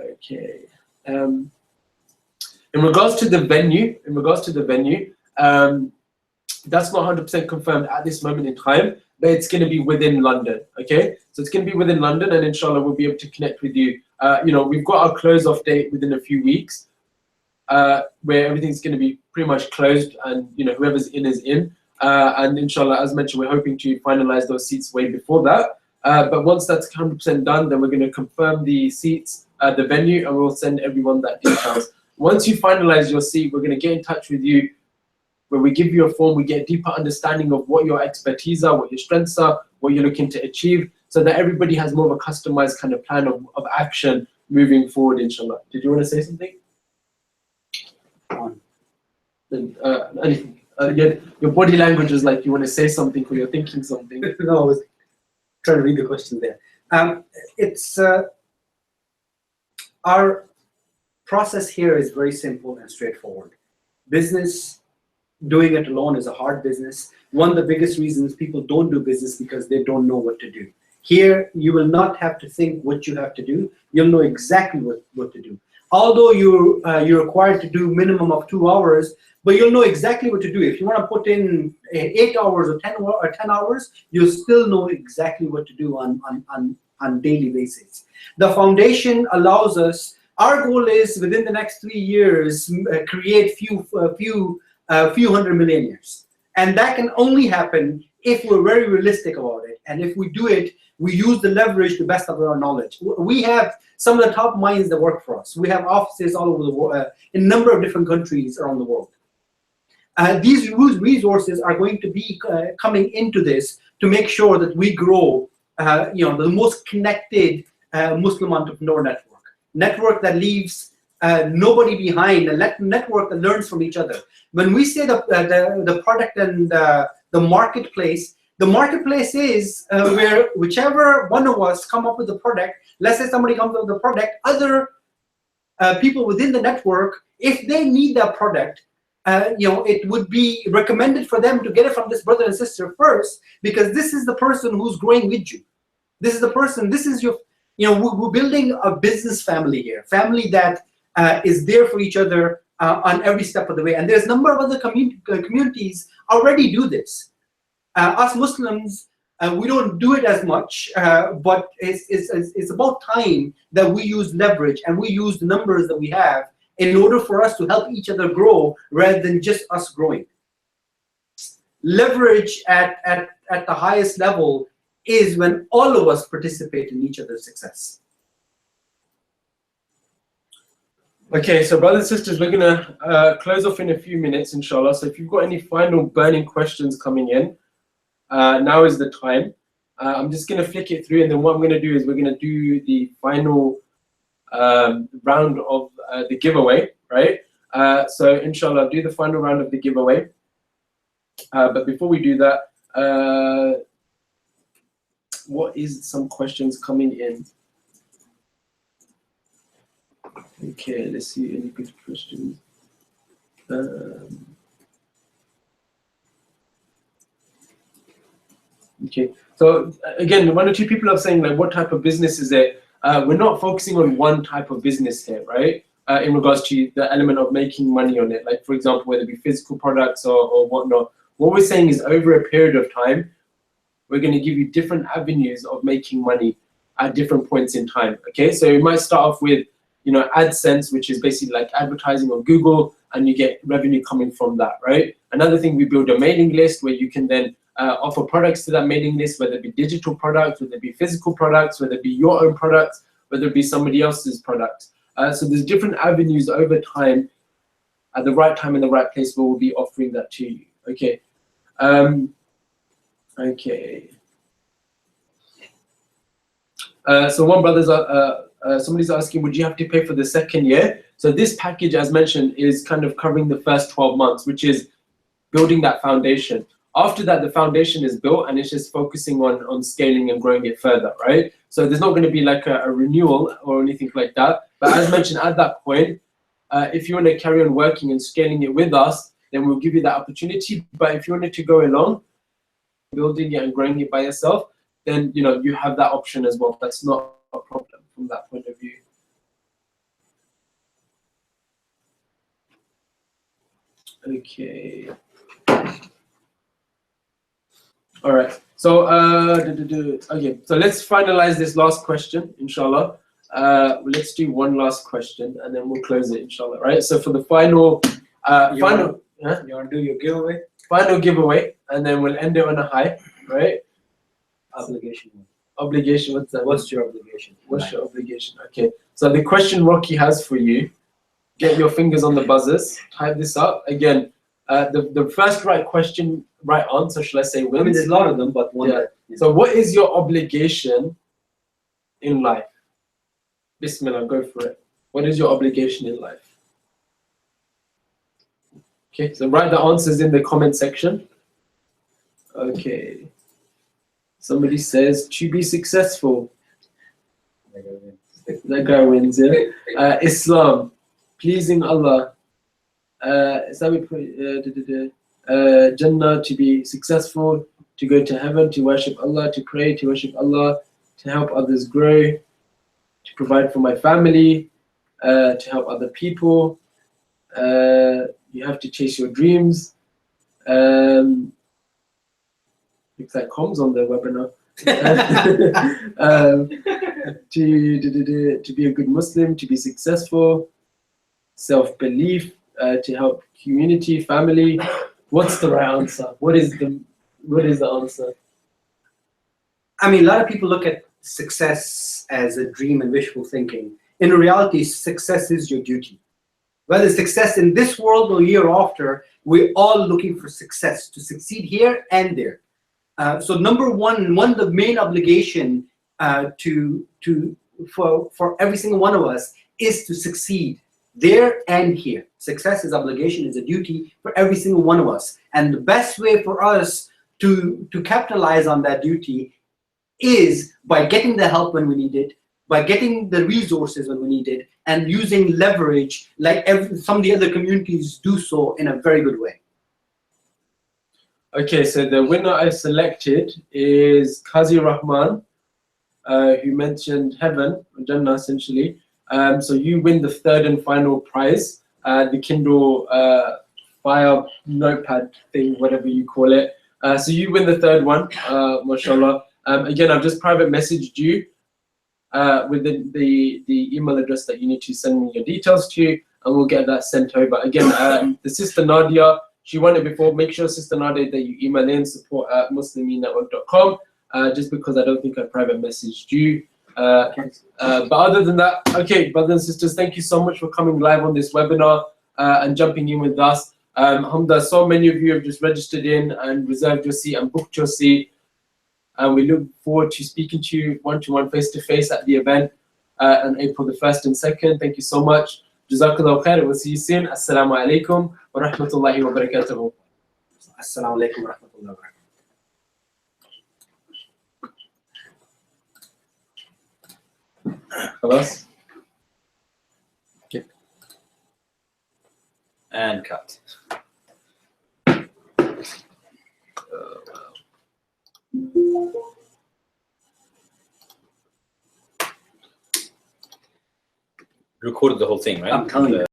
Okay. In regards to the venue, that's not 100% confirmed at this moment in time, but it's going to be within London. Okay, so it's going to be within London, and inshallah we'll be able to connect with you. We've got our close-off date within a few weeks, where everything's going to be pretty much closed, and whoever's in is in. And inshallah, as mentioned, we're hoping to finalize those seats way before that. But once that's 100% done, then we're going to confirm the seats, the venue, and we'll send everyone that details. Once you finalize your seat, we're going to get in touch with you. When we give you a form, we get a deeper understanding of what your expertise are, what your strengths are, what you're looking to achieve, so that everybody has more of a customized kind of plan of action moving forward, inshallah. Did you want to say something? Anything? Your body language is like you want to say something or you're thinking something. No, I was trying to read the question there. It's our process here is very simple and straightforward. Business, doing it alone is a hard business. One of the biggest reasons people don't do business because they don't know what to do. Here, you will not have to think what you have to do. You'll know exactly what to do. Although you're required to do minimum of 2 hours, but you'll know exactly what to do. If you want to put in 8 hours or 10 hours, you'll still know exactly what to do on daily basis. The foundation allows us. Our goal is within the next 3 years create few hundred millionaires, and that can only happen if we're very realistic about it. And if we do it, we use the leverage to best of our knowledge. We have some of the top minds that work for us. We have offices all over the world, in a number of different countries around the world. These resources are going to be coming into this to make sure that we grow, the most connected Muslim entrepreneur network that leaves nobody behind, a network that learns from each other. When we say the product and the marketplace is where whichever one of us come up with the product. Let's say somebody comes up with the product, other people within the network, if they need that product, it would be recommended for them to get it from this brother and sister first, because this is the person who's growing with you. This is the person. This is your. We're building a business family here, family that is there for each other on every step of the way. And there's a number of other communities already do this. Us Muslims, we don't do it as much, but it's about time that we use leverage and we use the numbers that we have in order for us to help each other grow rather than just us growing. Leverage at the highest level is when all of us participate in each other's success. Okay, so brothers and sisters, we're gonna close off in a few minutes, inshallah. So if you've got any final burning questions coming in, now is the time. I'm just gonna flick it through, and then what I'm gonna do is we're gonna do the final round of the giveaway, right? So inshallah, I'll do the final round of the giveaway. But before we do that, what is some questions coming in? Okay, let's see any good questions. Okay, so again, 1 or 2 people are saying like, what type of business is it? We're not focusing on one type of business here, right? In regards to the element of making money on it, like for example, whether it be physical products or whatnot. What we're saying is over a period of time, we're going to give you different avenues of making money at different points in time. Okay, so we might start off with AdSense, which is basically like advertising on Google, and you get revenue coming from that, right? Another thing, we build a mailing list where you can then offer products to that mailing list, whether it be digital products, whether it be physical products, whether it be your own products, whether it be somebody else's products. So there's different avenues over time, at the right time in the right place, where we'll be offering that to you. Okay. Okay. So one brother's somebody's asking, would you have to pay for the second year? So this package, as mentioned, is kind of covering the first 12 months, which is building that foundation. After that, the foundation is built, and it's just focusing on scaling and growing it further, right? So there's not going to be like a renewal or anything like that. But as mentioned, at that point, if you want to carry on working and scaling it with us, then we'll give you that opportunity. But if you wanted to go along, building it and growing it by yourself, then you have that option as well. That's not a problem from that point of view. Okay. All right. So okay. So let's finalize this last question, inshallah. Let's do one last question and then we'll close it, inshallah. Right. So for the final, You want to do your giveaway? final giveaway, and then we'll end it on a high, right? Obligation. Obligation. What's that? What's your obligation? What's your obligation? Okay. So the question Rocky has for you. Get your fingers on the buzzers. Type this up again. The first right answer, shall I say, I mean, wins. there's a lot of them, but one. Yeah. So what is your obligation in life? Bismillah, go for it. What is your obligation in life? Okay, so write the answers in the comment section. Okay. Somebody says to be successful. That guy wins, yeah. Islam, pleasing Allah. Islamic, Jannah, to be successful, to go to heaven, to worship Allah, to pray, to worship Allah, to help others grow, to provide for my family, to help other people. You have to chase your dreams. Looks like comms on the webinar. To be a good Muslim, to be successful, self-belief, to help community, family. What's the right answer? What is the answer? I mean, a lot of people look at success as a dream and wishful thinking. In reality, success is your duty. Whether success in this world or year after, we're all looking for success, to succeed here and there. So number one of the main obligation for every single one of us is to succeed there and here. Success is obligation, is a duty for every single one of us. And the best way for us to capitalize on that duty is by getting the help when we need it, by getting the resources when we need it, and using leverage like some of the other communities do so in a very good way. Okay, so the winner I've selected is Qazi Rahman, who mentioned heaven, or Jannah essentially. So you win the third and final prize, the Kindle Fire notepad thing, whatever you call it. So you win the third one, mashallah. Again, I've just private messaged you with the email address that you need to send me your details to, and we'll get that sent over. Again, the sister Nadia, she won it before. Make sure, Sister Nadia, that you email in support@musliminetwork.com, just because I don't think I private messaged you. But other than that, okay, brothers and sisters, thank you so much for coming live on this webinar and jumping in with us. Alhamdulillah, so many of you have just registered in and reserved your seat and booked your seat. And we look forward to speaking to you one-to-one, face-to-face at the event on April the 1st and 2nd. Thank you so much. Jazakallah khair. We'll see you soon. Assalamu alaikum wa rahmatullahi wa barakatuhu. Assalamu alaikum wa rahmatullahi wa barakatuh. Khalas? Okay. And cut. Recorded the whole thing, right? I'm telling you.